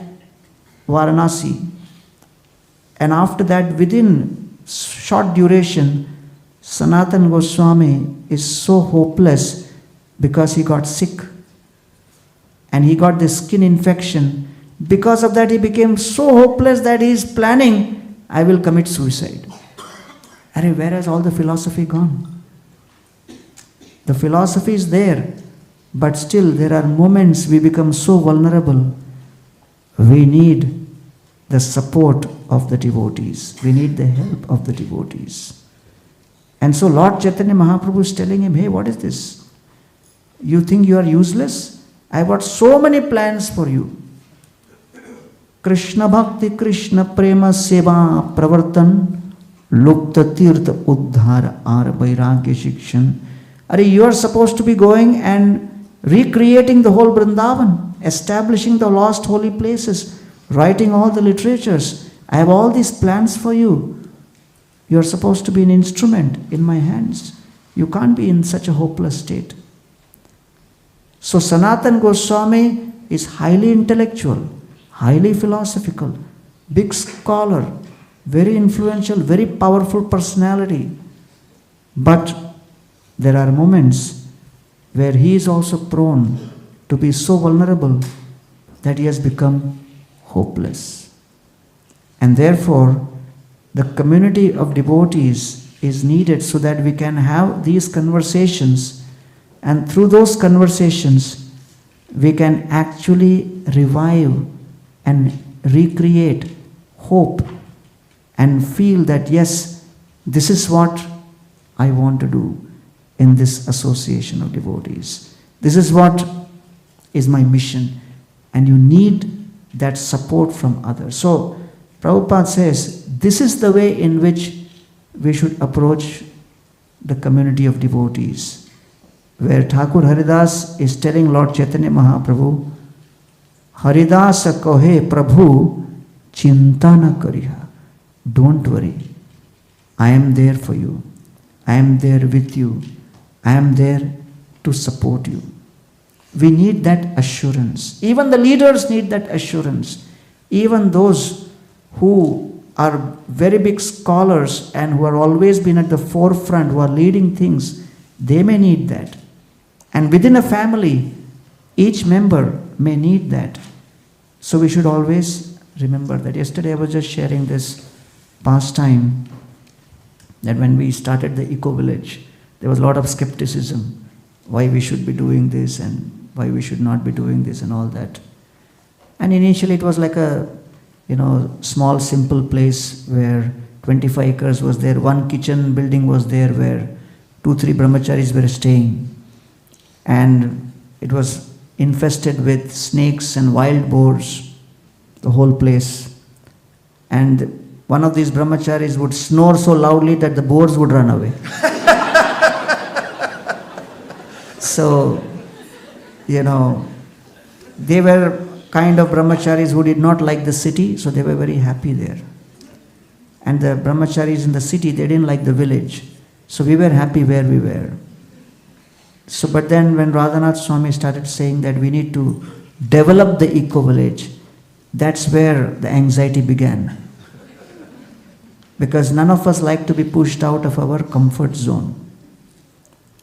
Varanasi. And after that, within short duration, Sanatan Goswami is so hopeless because he got sick. And he got this skin infection. Because of that, he became so hopeless that he is planning, I will commit suicide. Where has all the philosophy gone? The philosophy is there, but still there are moments we become so vulnerable. We need the support of the devotees. We need the help of the devotees. And so Lord Chaitanya Mahaprabhu is telling him, hey, what is this? You think you are useless? I have got so many plans for you. Krishna Bhakti, Krishna Prema Seva Pravartan, Lukta Tirtha Uddhara Ar Vairagya Shikshan. You are supposed to be going and recreating the whole Vrindavan, establishing the lost holy places, writing all the literatures. I have all these plans for you. You are supposed to be an instrument in my hands. You can't be in such a hopeless state. So Sanatan Goswami is highly intellectual, highly philosophical, big scholar, very influential, very powerful personality. But there are moments where he is also prone to be so vulnerable that he has become hopeless. And therefore, the community of devotees is needed so that we can have these conversations. And through those conversations, we can actually revive and recreate hope and feel that, yes, this is what I want to do in this association of devotees. This is what is my mission. And you need that support from others. So, Prabhupada says, this is the way in which we should approach the community of devotees. Where Thakur Haridas is telling Lord Chaitanya Mahaprabhu, Haridasa kohe Prabhu chinta na kariha. Don't worry. I am there for you. I am there with you. I am there to support you. We need that assurance. Even the leaders need that assurance. Even those who are very big scholars and who are always been at the forefront, who are leading things, they may need that. And within a family, each member may need that. So we should always remember that. Yesterday I was just sharing this pastime that when we started the eco-village, there was a lot of skepticism, why we should be doing this and why we should not be doing this and all that. And initially it was like a, small simple place where 25 acres was there, one kitchen building was there where 2-3 brahmacharis were staying. And it was infested with snakes and wild boars, the whole place. And one of these brahmacharis would snore so loudly that the boars would run away. So, they were kind of brahmacharis who did not like the city, so they were very happy there. And the brahmacharis in the city, they didn't like the village. So we were happy where we were. So, but then when Radhanath Swami started saying that we need to develop the eco-village, that's where the anxiety began. Because none of us like to be pushed out of our comfort zone.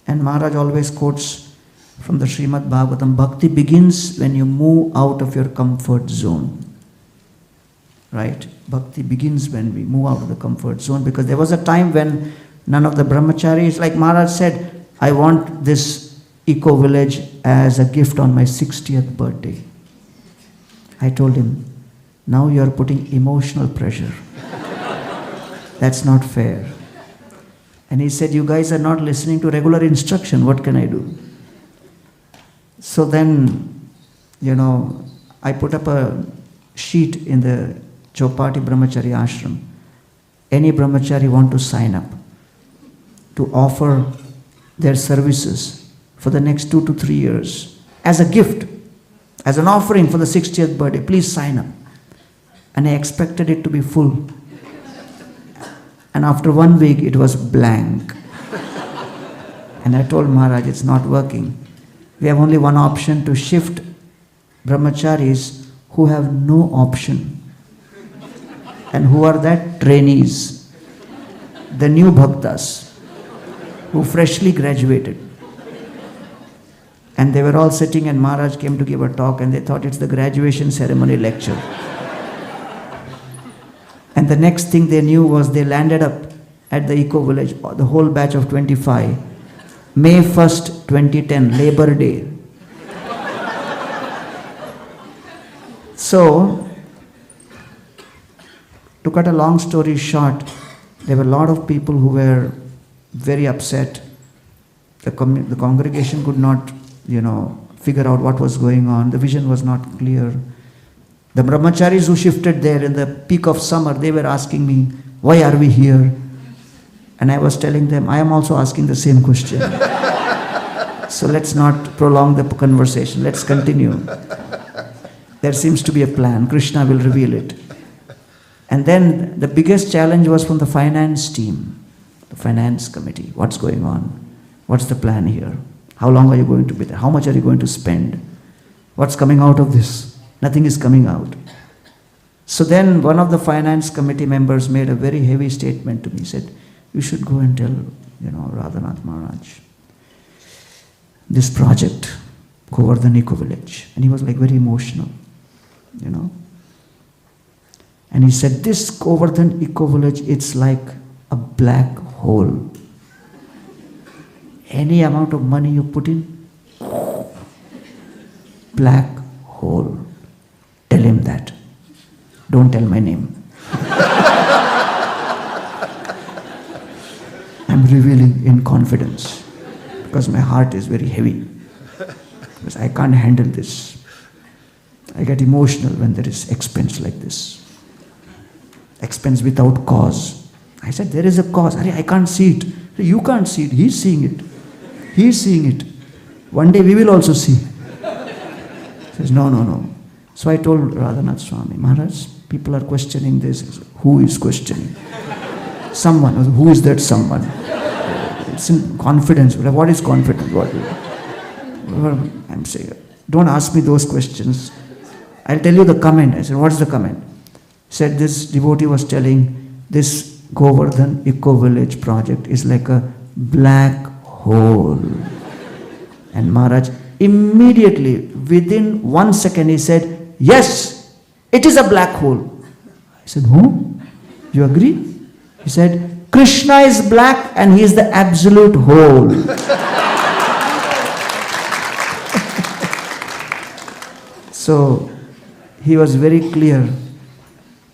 And Maharaj always quotes from the Śrīmad-Bhāgavatam, Bhakti begins when you move out of your comfort zone. Right? Bhakti begins when we move out of the comfort zone, because there was a time when none of the brahmacharis, like Maharaj said, I want this eco-village as a gift on my 60th birthday. I told him, now you are putting emotional pressure. That's not fair. And he said, you guys are not listening to regular instruction, what can I do? So then, I put up a sheet in the Chopati Brahmachari Ashram. Any brahmachari want to sign up to offer their services for the next 2 to 3 years as a gift, as an offering for the 60th birthday, please sign up. And I expected it to be full. And after 1 week, it was blank. And I told Maharaj, it's not working. We have only one option, to shift brahmacharis who have no option. And who are that? Trainees. The new bhaktas who freshly graduated. And they were all sitting, and Maharaj came to give a talk, and they thought it's the graduation ceremony lecture. And the next thing they knew was they landed up at the eco-village, the whole batch of 25, May 1st, 2010, Labor Day. So, to cut a long story short, there were a lot of people who were very upset. The congregation could not, figure out what was going on. The vision was not clear. The brahmacharis who shifted there in the peak of summer, they were asking me, why are we here? And I was telling them, I am also asking the same question. So let's not prolong the conversation. Let's continue. There seems to be a plan. Krishna will reveal it. And then the biggest challenge was from the finance team, the finance committee. What's going on? What's the plan here? How long are you going to be there? How much are you going to spend? What's coming out of this? Nothing is coming out. So then one of the finance committee members made a very heavy statement to me. He said, you should go and tell, Radhanath Maharaj, this project, Govardhan Eco Village. And he was like very emotional, And he said, this Govardhan Eco Village, it's like a black hole. Any amount of money you put in, black hole. Tell him that. Don't tell my name. I'm revealing in confidence because my heart is very heavy. Because I can't handle this. I get emotional when there is expense like this. Expense without cause. I said, there is a cause. I can't see it. You can't see it. He's seeing it. He's seeing it. One day we will also see. He says, no. So I told Radhanath Swami, Maharaj, people are questioning this. Said, who is questioning? Someone. Who is that someone? It's in confidence. What is confidence? I'm saying, don't ask me those questions. I'll tell you the comment. I said, what's the comment? He said, this devotee was telling, this Govardhan Eco Village project is like a black hole. And Maharaj immediately, within 1 second, he said, yes, it is a black hole. I said, who? You agree? He said, Krishna is black and he is the absolute whole. So, he was very clear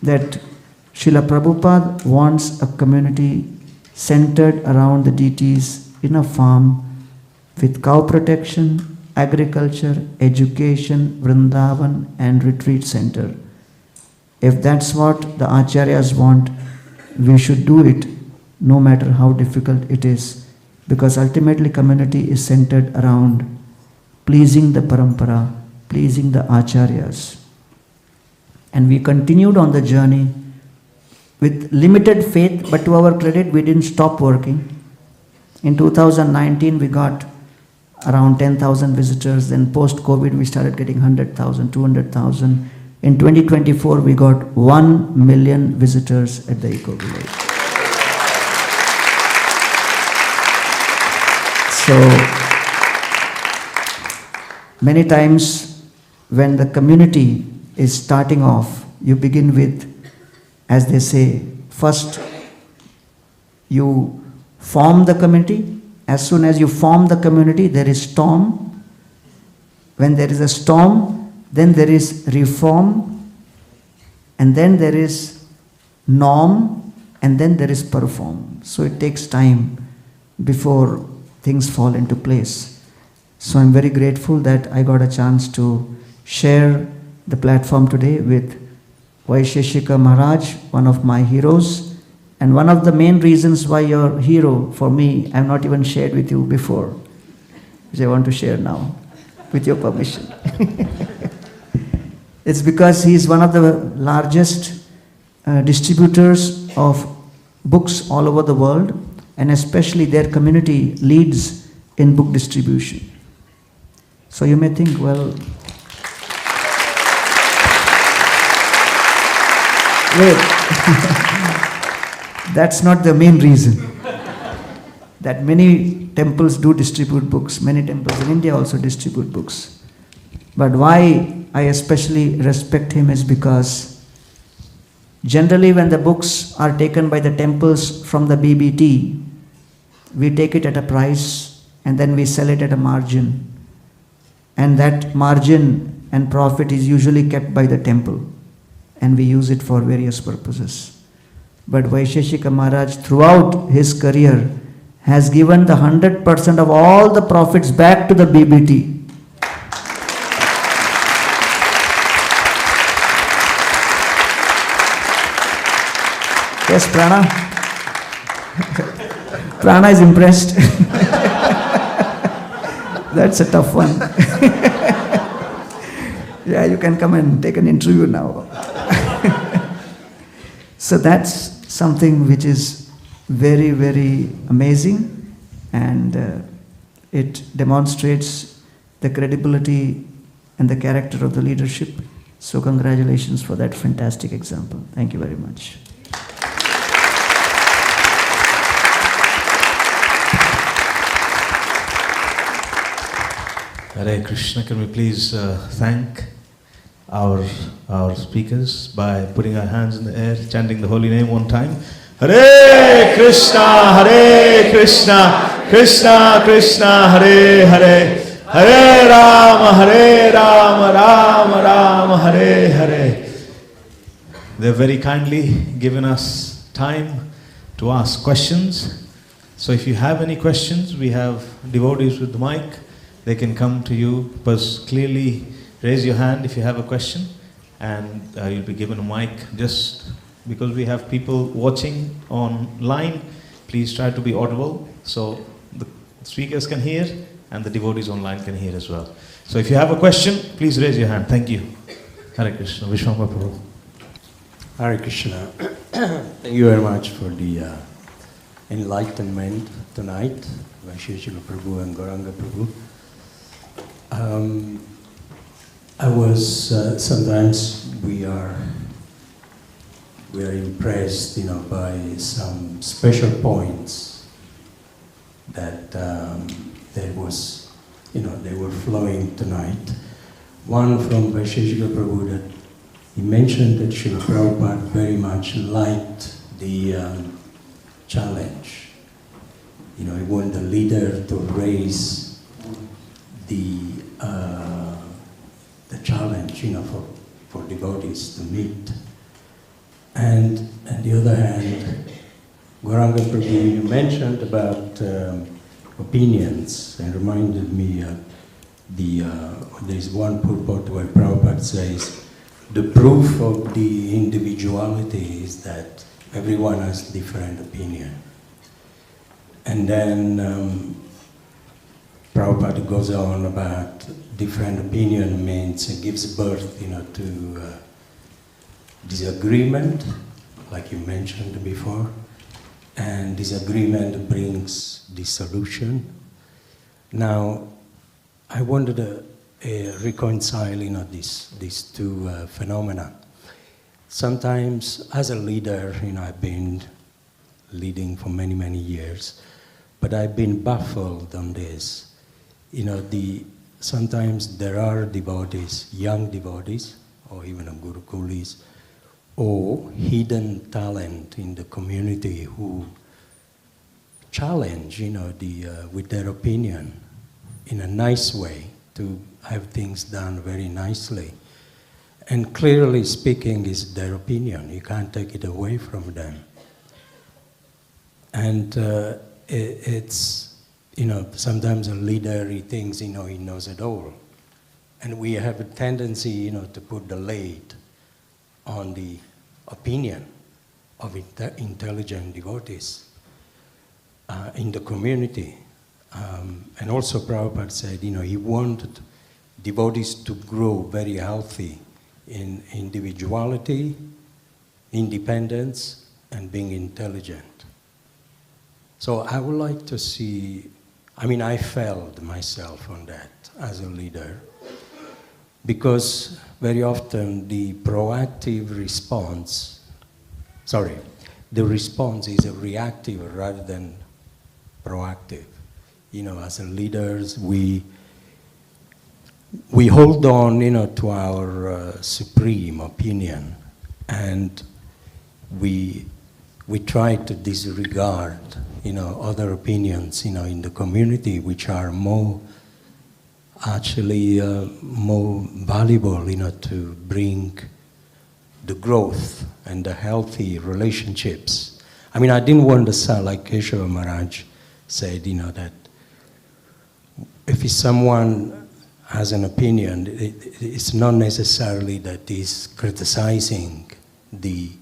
that Srila Prabhupada wants a community centered around the deities in a farm with cow protection, agriculture, education, Vrindavan and retreat center. If that's what the acharyas want, we should do it no matter how difficult it is, because ultimately community is centered around pleasing the parampara, pleasing the acharyas. And we continued on the journey with limited faith, but to our credit, we didn't stop working. In 2019, we got around 10,000 visitors. Then post-COVID, we started getting 100,000, 200,000. In 2024, we got 1 million visitors at the Eco Village. So, many times when the community is starting off, you begin with, as they say, first you form the community. As soon as you form the community, there is storm. When there is a storm, then there is reform, and then there is norm, and then there is perform. So it takes time before things fall into place. So I'm very grateful that I got a chance to share the platform today with Vaisesika Maharaj, one of my heroes, and one of the main reasons why you're a hero for me, I've not even shared with you before, which I want to share now, with your permission. It's because he is one of the largest distributors of books all over the world, and especially their community leads in book distribution. So you may think, well, wait, that's not the main reason. That many temples do distribute books, many temples in India also distribute books. But why I especially respect him is because generally when the books are taken by the temples from the BBT, we take it at a price and then we sell it at a margin. And that margin and profit is usually kept by the temple, and we use it for various purposes. But Vaisesika Maharaj throughout his career has given the 100% of all the profits back to the BBT. Yes, Prana? Prana is impressed. That's a tough one. Yeah, you can come and take an interview now. So that's something which is very, very amazing, and it demonstrates the credibility and the character of the leadership. So congratulations for that fantastic example. Thank you very much. Hare Kṛṣṇa, can we please thank our speakers by putting our hands in the air, chanting the holy name one time. Hare Kṛṣṇa, Hare Kṛṣṇa, Krishna Krishna, Hare Hare, Hare Rama, Rama Rama, Hare Hare. They've very kindly given us time to ask questions. So if you have any questions, we have devotees with the mic. They can come to you, but clearly raise your hand if you have a question, and you'll be given a mic. Just because we have people watching online, please try to be audible so the speakers can hear and the devotees online can hear as well. So if you have a question, please raise your hand. Thank you. Hare Kṛṣṇa. Vishwamba Prabhu. Hare Kṛṣṇa. Thank you very much for the enlightenment tonight, Vaisesika Prabhu and Gauranga Prabhu. I was sometimes we are impressed, by some special points that there was, they were flowing tonight. One from Vaisesika Prabhu that he mentioned that Srila Prabhupada very much liked the challenge. He wanted the leader to raise the challenge, for devotees to meet. And on the other hand, Gauranga Prabhu, you mentioned about opinions and reminded me of there's one purport where Prabhupada says, the proof of the individuality is that everyone has different opinion. And then Prabhupada goes on about different opinion means it gives birth, to disagreement, like you mentioned before, and disagreement brings dissolution. Now, I wanted to reconcile, these two phenomena. Sometimes, as a leader, I've been leading for many, many years, but I've been baffled on this. Sometimes there are devotees, young devotees, or even a gurukulis, or hidden talent in the community who challenge, with their opinion in a nice way to have things done very nicely. And clearly speaking is their opinion. You can't take it away from them. And it's, sometimes a leader, he thinks, he knows it all. And we have a tendency, to put the weight on the opinion of intelligent devotees in the community. And also Prabhupada said, he wanted devotees to grow very healthy in individuality, independence, and being intelligent. So I would like to see, I failed myself on that as a leader, because very often the response is a reactive rather than proactive. As a leaders, we hold on, to our supreme opinion, and we try to disregard, other opinions, in the community, which are more valuable, to bring the growth and the healthy relationships. I didn't want to sound like Keshava Maharaj said, that if someone has an opinion, it's not necessarily that he's criticizing the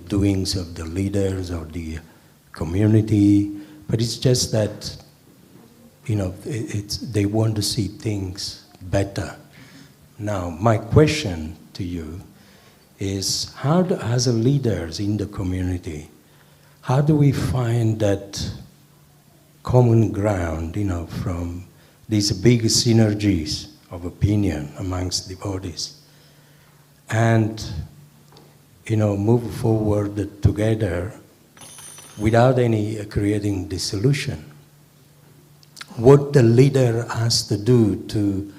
doings of the leaders or the community, but it's just that, they want to see things better. Now, my question to you is, as a leaders in the community, how do we find that common ground, from these big synergies of opinion amongst devotees, and, move forward together without any creating dissolution? What the leader has to do to,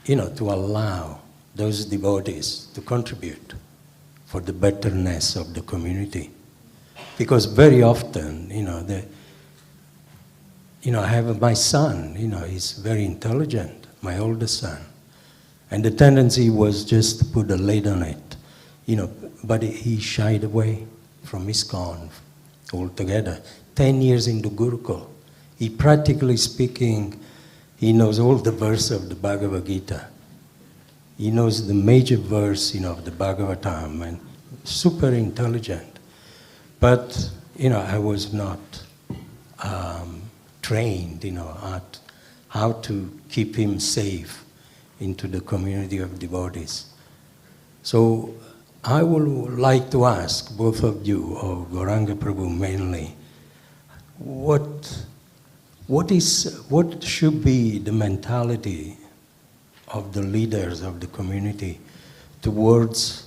to allow those devotees to contribute for the betterness of the community. Because very often, I have my son, he's very intelligent, my oldest son. And the tendency was just to put a lid on it, but he shied away from ISKCON altogether. 10 years into Gurukul, he practically speaking, he knows all the verse of the Bhagavad Gita. He knows the major verse, of the Bhagavatam, and super intelligent. But, I was not trained, at how to keep him safe into the community of devotees. So I would like to ask both of you, or Gauranga Prabhu mainly, what should be the mentality of the leaders of the community towards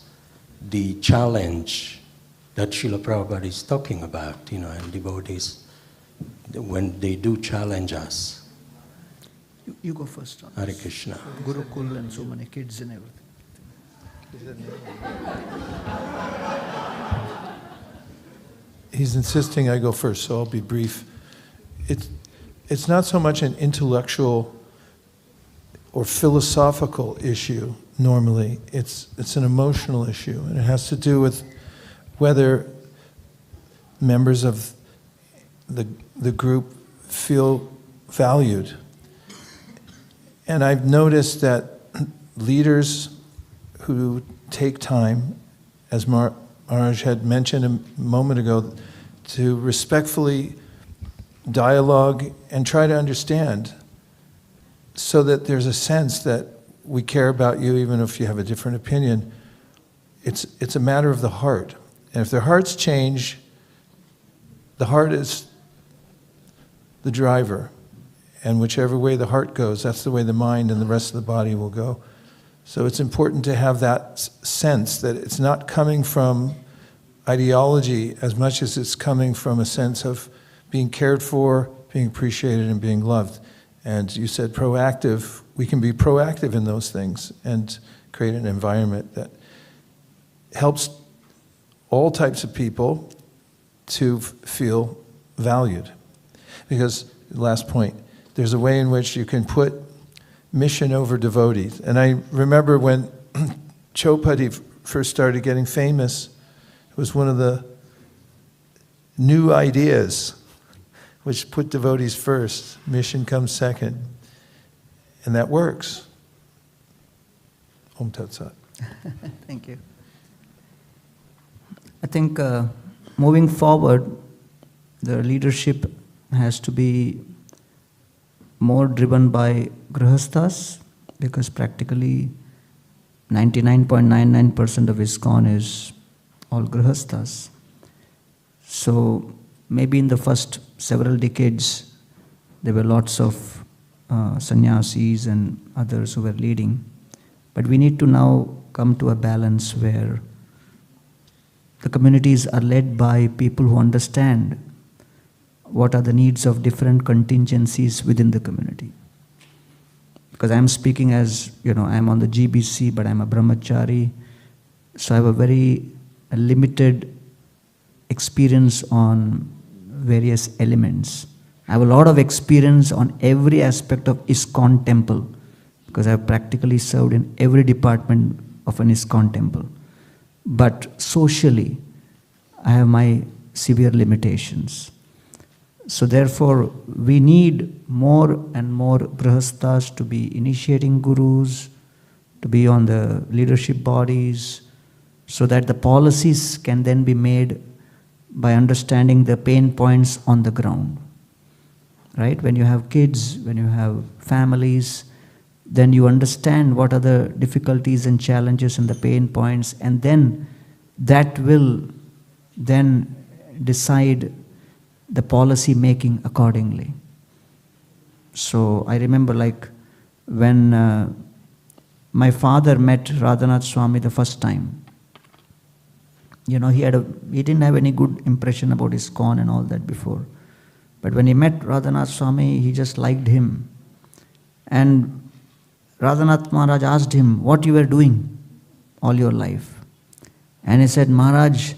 the challenge that Srila Prabhupada is talking about, and devotees, when they do challenge us? You go first on Hare this. Kṛṣṇa. Gurukul and so many kids and everything. He's insisting I go first, so I'll be brief. It's not so much an intellectual or philosophical issue normally. It's an emotional issue, and it has to do with whether members of the group feel valued. And I've noticed that leaders who take time, as Maharaj had mentioned a moment ago, to respectfully dialogue and try to understand, so that there's a sense that we care about you even if you have a different opinion. It's a matter of the heart. And if their hearts change, the the driver. And whichever way the heart goes, that's the way the mind and the rest of the body will go. So it's important to have that sense that it's not coming from ideology as much as it's coming from a sense of being cared for, being appreciated, and being loved. And you said proactive. We can be proactive in those things and create an environment that helps all types of people to feel valued. Because, last point, there's a way in which you can put mission over devotees. And I remember when Chopati first started getting famous, it was one of the new ideas which put devotees first. Mission comes second. And that works. Om Tat Sat. Thank you. I think moving forward, the leadership has to be more driven by grihasthas, because practically 99.99% of ISKCON is all grihasthas. So maybe in the first several decades, there were lots of sannyasis and others who were leading. But we need to now come to a balance where the communities are led by people who understand what are the needs of different contingencies within the community. Because I'm speaking as, I'm on the GBC, but I'm a brahmachari, so I have a very limited experience on various elements. I have a lot of experience on every aspect of ISKCON temple, because I have practically served in every department of an ISKCON temple. But socially, I have my severe limitations. So therefore, we need more and more grihasthas to be initiating gurus, to be on the leadership bodies, so that the policies can then be made by understanding the pain points on the ground. Right? When you have kids, when you have families, then you understand what are the difficulties and challenges and the pain points, and then that will then decide the policy making accordingly. So I remember when my father met Radhanath Swami the first time, he didn't have any good impression about ISKCON and all that before. But when he met Radhanath Swami, he just liked him. And Radhanath Maharaj asked him what you were doing all your life. And he said, Maharaj,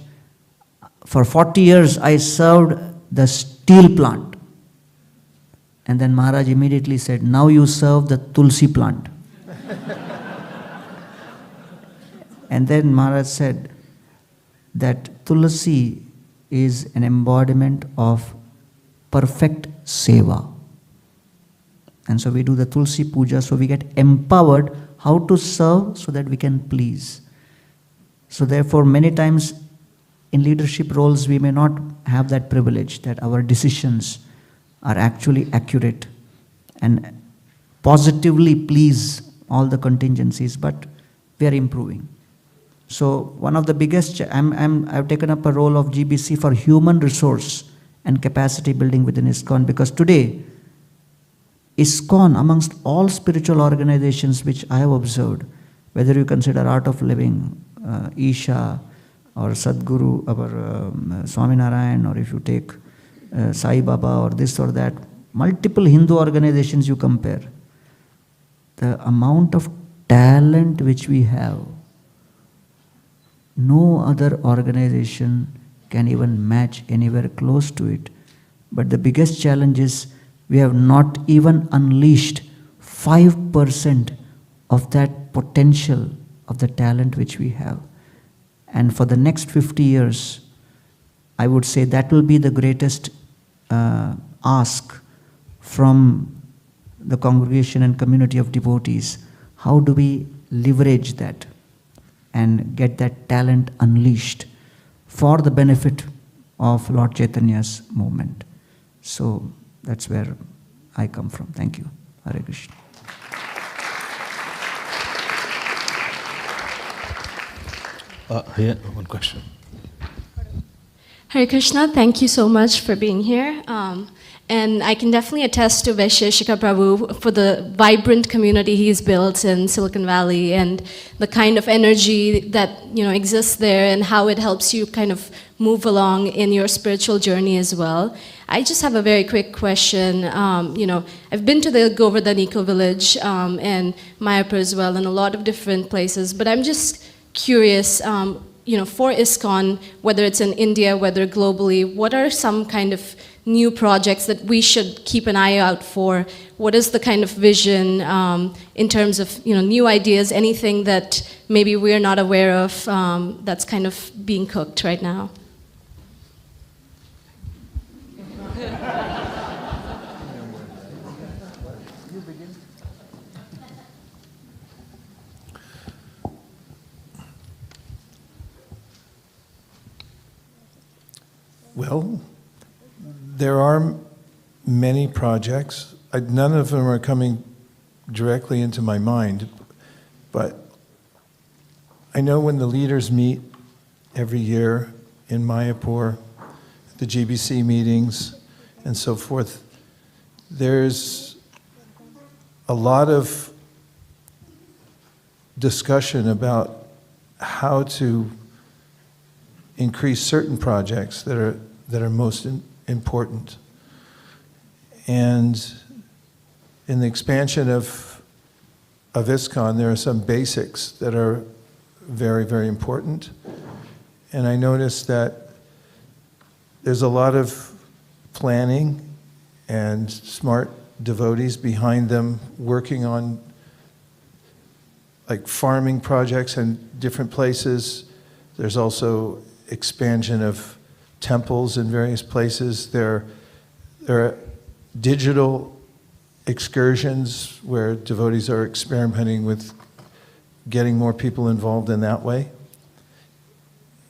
for 40 years I served the steel plant. And then Maharaj immediately said, now you serve the tulsi plant. And then Maharaj said that tulsi is an embodiment of perfect seva. And so we do the tulsi puja, so we get empowered how to serve so that we can please. So therefore, many times in leadership roles, we may not have that privilege that our decisions are actually accurate and positively please all the contingencies, but we are improving. So one of the biggest, I've taken up a role of GBC for human resource and capacity building within ISKCON, because today, ISKCON, amongst all spiritual organizations which I have observed, whether you consider Art of Living, Isha, or Sadguru, or Swaminarayan, or if you take Sai Baba, or this or that, multiple Hindu organizations you compare, the amount of talent which we have, no other organization can even match anywhere close to it. But the biggest challenge is we have not even unleashed 5% of that potential of the talent which we have. And for the next 50 years, I would say that will be the greatest ask from the congregation and community of devotees. How do we leverage that and get that talent unleashed for the benefit of Lord Chaitanya's movement? So that's where I come from. Thank you. Hare Kṛṣṇa. Yeah, one question. Hare Krishna, thank you so much for being here. And I can definitely attest to Vaisesika Prabhu for the vibrant community he's built in Silicon Valley and the kind of energy that exists there and how it helps you kind of move along in your spiritual journey as well. I just have a very quick question. I've been to the Govardhan Eco Village and Mayapur as well, and a lot of different places, but I'm just curious, for ISKCON, whether it's in India, whether globally, what are some kind of new projects that we should keep an eye out for? What is the kind of vision in terms of new ideas, anything that maybe we're not aware of that's kind of being cooked right now? Well, there are many projects. None of them are coming directly into my mind, but I know when the leaders meet every year in Mayapur, the GBC meetings, and so forth, there's a lot of discussion about how to increase certain projects that are most important. And in the expansion of ISKCON, there are some basics that are very, very important. And I noticed that there's a lot of planning and smart devotees behind them working on like farming projects in different places. There's also expansion of temples in various places. There are digital excursions where devotees are experimenting with getting more people involved in that way.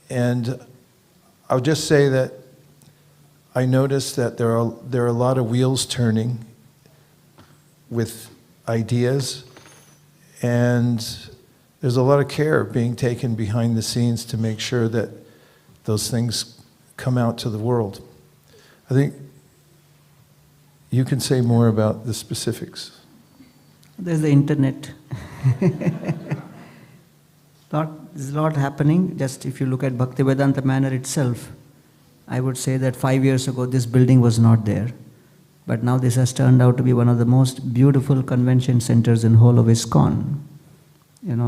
And I'll just say that I noticed that there are a lot of wheels turning with ideas, and there's a lot of care being taken behind the scenes to make sure that those things come out to the world. I think you can say more about the specifics. There's the internet. There's a lot happening. Just if you look at Bhaktivedanta Manor itself, I would say that 5 years ago this building was not there. But now this has turned out to be one of the most beautiful convention centers in whole of ISKCON.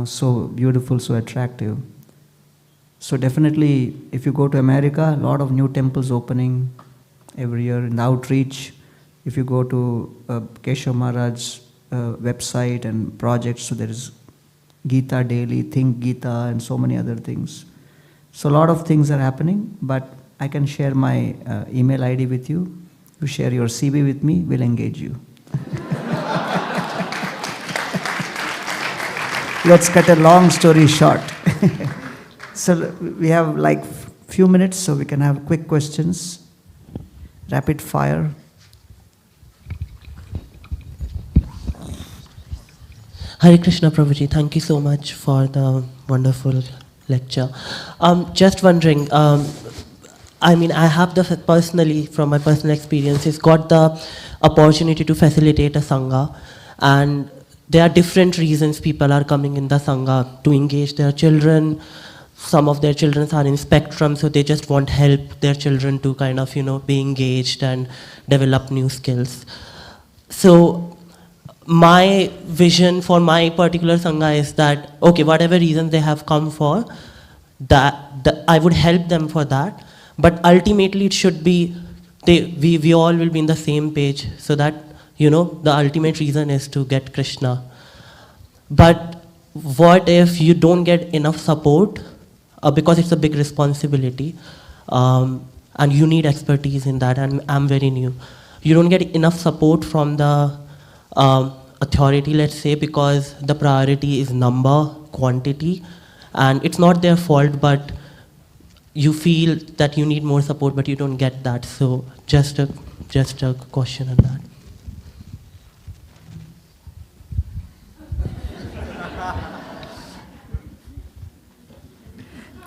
So beautiful, so attractive. So definitely, if you go to America, a lot of new temples opening every year in the outreach. If you go to Keshav Maharaj's website and projects, so there is Gita Daily, Think Gita, and so many other things. So a lot of things are happening, but I can share my email ID with you. You share your CV with me, we'll engage you. Let's cut a long story short. So we have like few minutes, so we can have quick questions, rapid fire. Hare Kṛṣṇa Prabhuji, thank you so much for the wonderful lecture. Just wondering, I have personally, from my personal experiences, got the opportunity to facilitate a Sangha, and there are different reasons people are coming in the Sangha to engage their children. Some of their children are in spectrum, so they just want help their children to kind of, be engaged and develop new skills. So my vision for my particular Sangha is that, okay, whatever reasons they have come for, I would help them for that. But ultimately it should be, we all will be in the same page, so that, the ultimate reason is to get Krishna. But what if you don't get enough support, because it's a big responsibility, and you need expertise in that, and I'm very new. You don't get enough support from the authority, let's say, because the priority is number, quantity, and it's not their fault, but you feel that you need more support, but you don't get that. So just a question on that.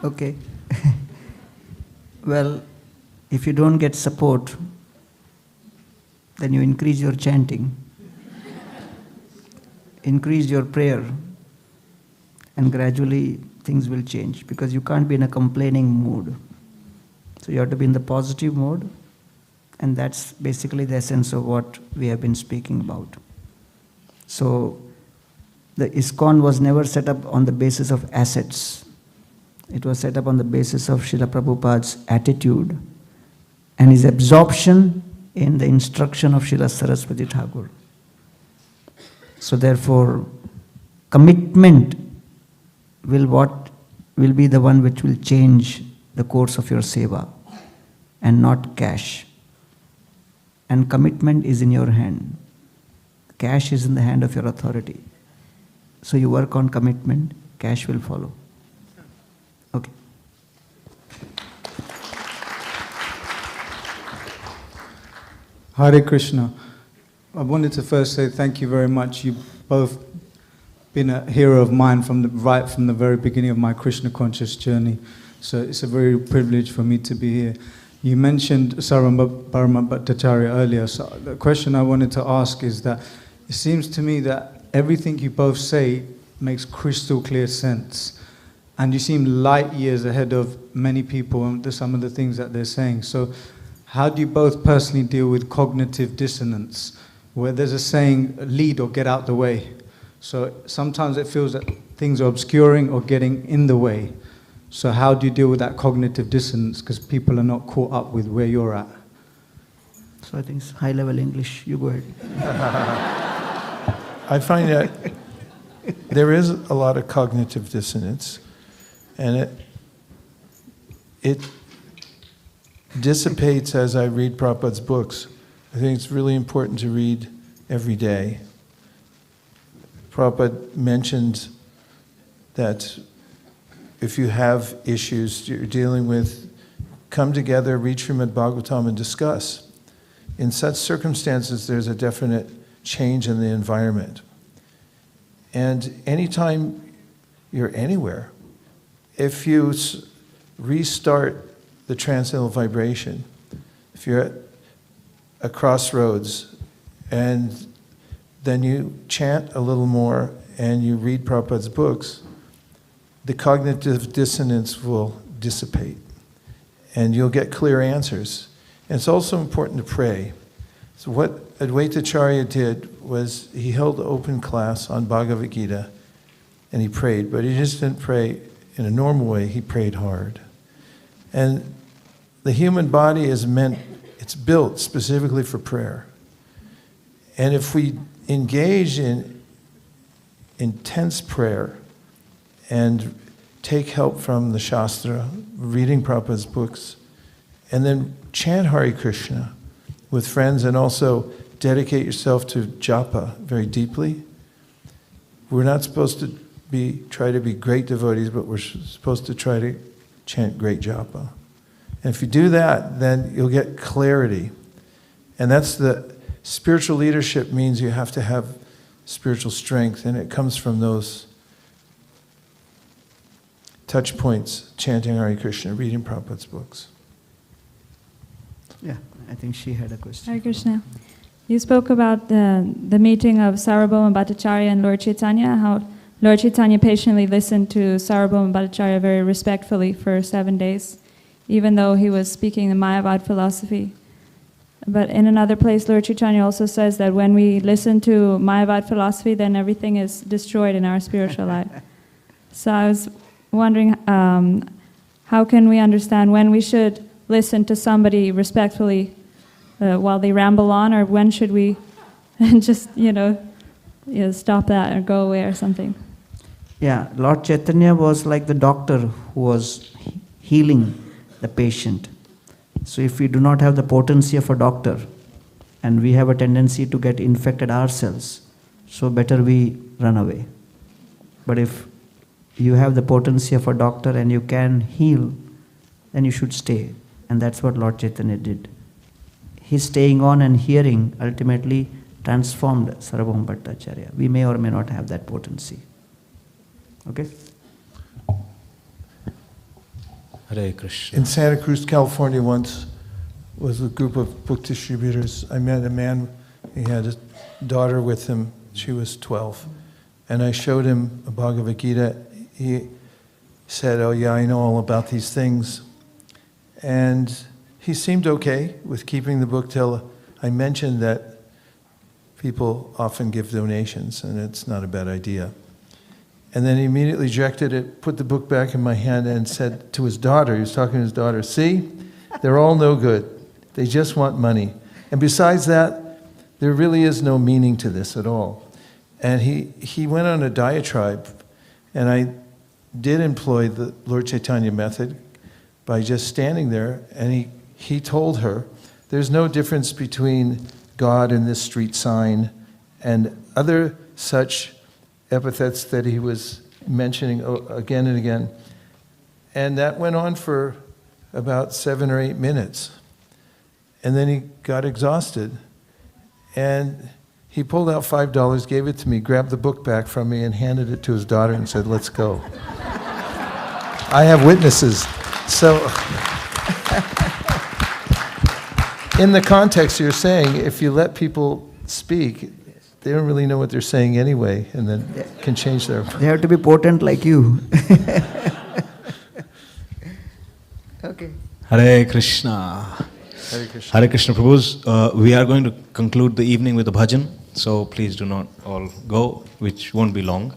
Okay. Well, if you don't get support, then you increase your chanting, increase your prayer, and gradually things will change, because you can't be in a complaining mood. So you have to be in the positive mode, and that's basically the essence of what we have been speaking about. So the ISKCON was never set up on the basis of assets. It was set up on the basis of Srila Prabhupada's attitude and his absorption in the instruction of Srila Saraswati Thakur. So therefore, commitment will be the one which will change the course of your seva, and not cash. And commitment is in your hand. Cash is in the hand of your authority. So you work on commitment, cash will follow. Okay. Hare Krishna. I wanted to first say thank you very much. You've both been a hero of mine right from the very beginning of my Krishna conscious journey. So it's a very privilege for me to be here. You mentioned Sarvabhauma Bhattacharya earlier. So the question I wanted to ask is that it seems to me that everything you both say makes crystal clear sense. And you seem light years ahead of many people and some of the things that they're saying. So how do you both personally deal with cognitive dissonance, where there's a saying, lead or get out the way? So sometimes it feels that things are obscuring or getting in the way. So how do you deal with that cognitive dissonance, because people are not caught up with where you're at? So I think it's high-level English. You go ahead. I find that there is a lot of cognitive dissonance, and it dissipates as I read Prabhupada's books. I think it's really important to read every day. Prabhupada mentioned that if you have issues you're dealing with, come together, read Śrīmad-Bhāgavatam and discuss. In such circumstances, there's a definite change in the environment. And anytime you're anywhere, if you restart the transcendental vibration, if you're at a crossroads and then you chant a little more and you read Prabhupada's books, the cognitive dissonance will dissipate and you'll get clear answers. And it's also important to pray. So what Advaitacharya did was he held an open class on Bhagavad Gita and he prayed, but he just didn't pray in a normal way, he prayed hard. And the human body it's built specifically for prayer. And if we engage in intense prayer and take help from the Shastra, reading Prabhupada's books, and then chant Hare Kṛṣṇa with friends and also dedicate yourself to japa very deeply. We're not supposed to try to be great devotees, but we're supposed to try to chant great japa. And if you do that, then you'll get clarity. And that's the spiritual leadership means you have to have spiritual strength, and it comes from those touch points, chanting Hare Kṛṣṇa, reading Prabhupada's books. Yeah, I think she had a question. Hare Krishna. You spoke about the meeting of Sarvabhauma Bhattacharya and Lord Chaitanya, how Lord Chaitanya patiently listened to Sarvabhauma Bhattacharya very respectfully for 7 days, even though he was speaking the Mayavad philosophy. But in another place, Lord Chaitanya also says that when we listen to Mayavad philosophy, then everything is destroyed in our spiritual life. So I was wondering, how can we understand when we should listen to somebody respectfully while they ramble on, or when should we just, stop that or go away or something? Yeah, Lord Chaitanya was like the doctor who was healing the patient. So if we do not have the potency of a doctor, and we have a tendency to get infected ourselves, so better we run away. But if you have the potency of a doctor and you can heal, then you should stay. And that's what Lord Chaitanya did. His staying on and hearing ultimately transformed Sarvabhauma Bhattacharya. We may or may not have that potency. Okay? Hare Krishna. In Santa Cruz, California once, was a group of book distributors. I met a man, he had a daughter with him, she was 12. And I showed him a Bhagavad Gita. He said, oh yeah, I know all about these things. And he seemed okay with keeping the book till I mentioned that people often give donations, and it's not a bad idea. And then he immediately rejected it, put the book back in my hand, and said to his daughter, he was talking to his daughter, see, they're all no good. They just want money. And besides that, there really is no meaning to this at all. And he went on a diatribe, and I did employ the Lord Chaitanya method by just standing there, and he told her, there's no difference between God and this street sign and other such epithets that he was mentioning again and again. And that went on for about 7 or 8 minutes. And then he got exhausted. And he pulled out $5, gave it to me, grabbed the book back from me, and handed it to his daughter and said, let's go. I have witnesses. So, in the context you're saying, if you let people speak, they don't really know what they're saying anyway, and then can change their... They have to be potent like you. Okay. Hare Kṛṣṇa. Hare Kṛṣṇa. Hare Kṛṣṇa Prabhus, we are going to conclude the evening with a bhajan, so please do not all go, which won't be long.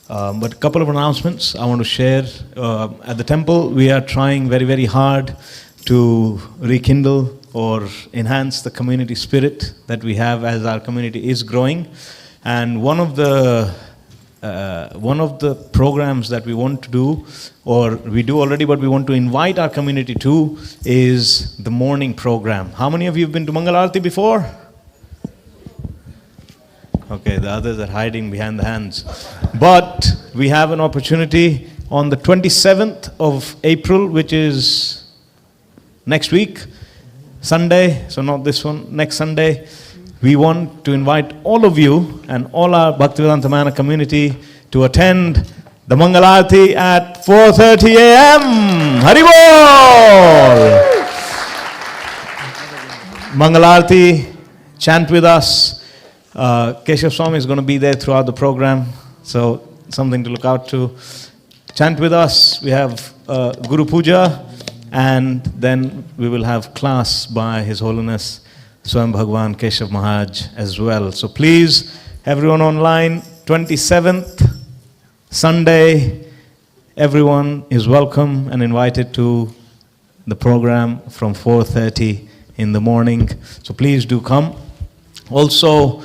But a couple of announcements I want to share. At the temple, we are trying very, very hard to rekindle or enhance the community spirit that we have as our community is growing. And one of the programs that we want to do, or we do already, but we want to invite our community to, is the morning program. How many of you have been to Mangal Arati before? Okay, the others are hiding behind the hands. But we have an opportunity on the 27th of April, which is next week, Sunday, so not this one, next Sunday. We want to invite all of you and all our Bhaktivedanta Mana community to attend the Mangal Arati at 4:30 a.m. Haribol! Mangal Arati, chant with us. Keshav Swami is going to be there throughout the program, so something to look out to. Chant with us. We have Guru Puja, and then we will have class by His Holiness Swam Bhagwan Keshav Maharaj as well. So please, everyone online, 27th, Sunday, everyone is welcome and invited to the program from 4:30 in the morning. So please do come. Also,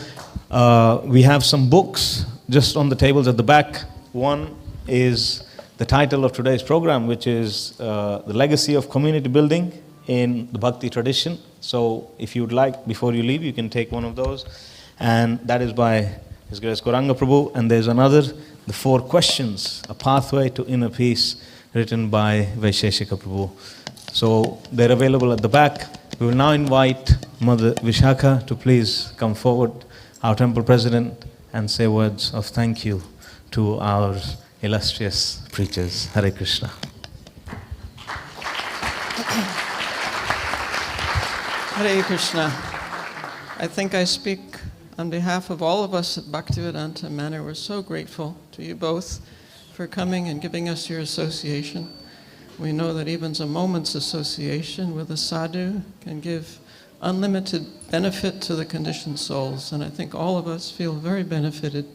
we have some books just on the tables at the back. One is the title of today's program, which is The Legacy of Community Building in the Bhakti Tradition. So if you'd like, before you leave, you can take one of those. And that is by His Grace Gauranga Prabhu. And there's another, The 4 Questions, A Pathway to Inner Peace, written by Vaisesika Prabhu. So they're available at the back. We will now invite Mother Vishakha to please come forward, our temple president, and say words of thank you to our illustrious preachers. Hare Kṛṣṇa. Hare Kṛṣṇa. I think I speak on behalf of all of us at Bhaktivedanta Manor. We're so grateful to you both for coming and giving us your association. We know that even a moment's association with a sadhu can give unlimited benefit to the conditioned souls. And I think all of us feel very benefited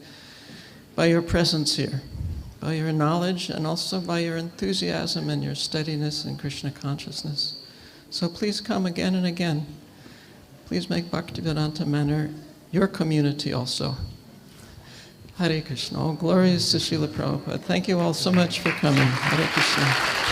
by your presence here, by your knowledge, and also by your enthusiasm and your steadiness in Krishna consciousness. So please come again and again. Please make Bhaktivedanta Manor your community also. Hare Kṛṣṇa. All glories to Srila Prabhupada. Thank you all so much for coming. Hare Kṛṣṇa.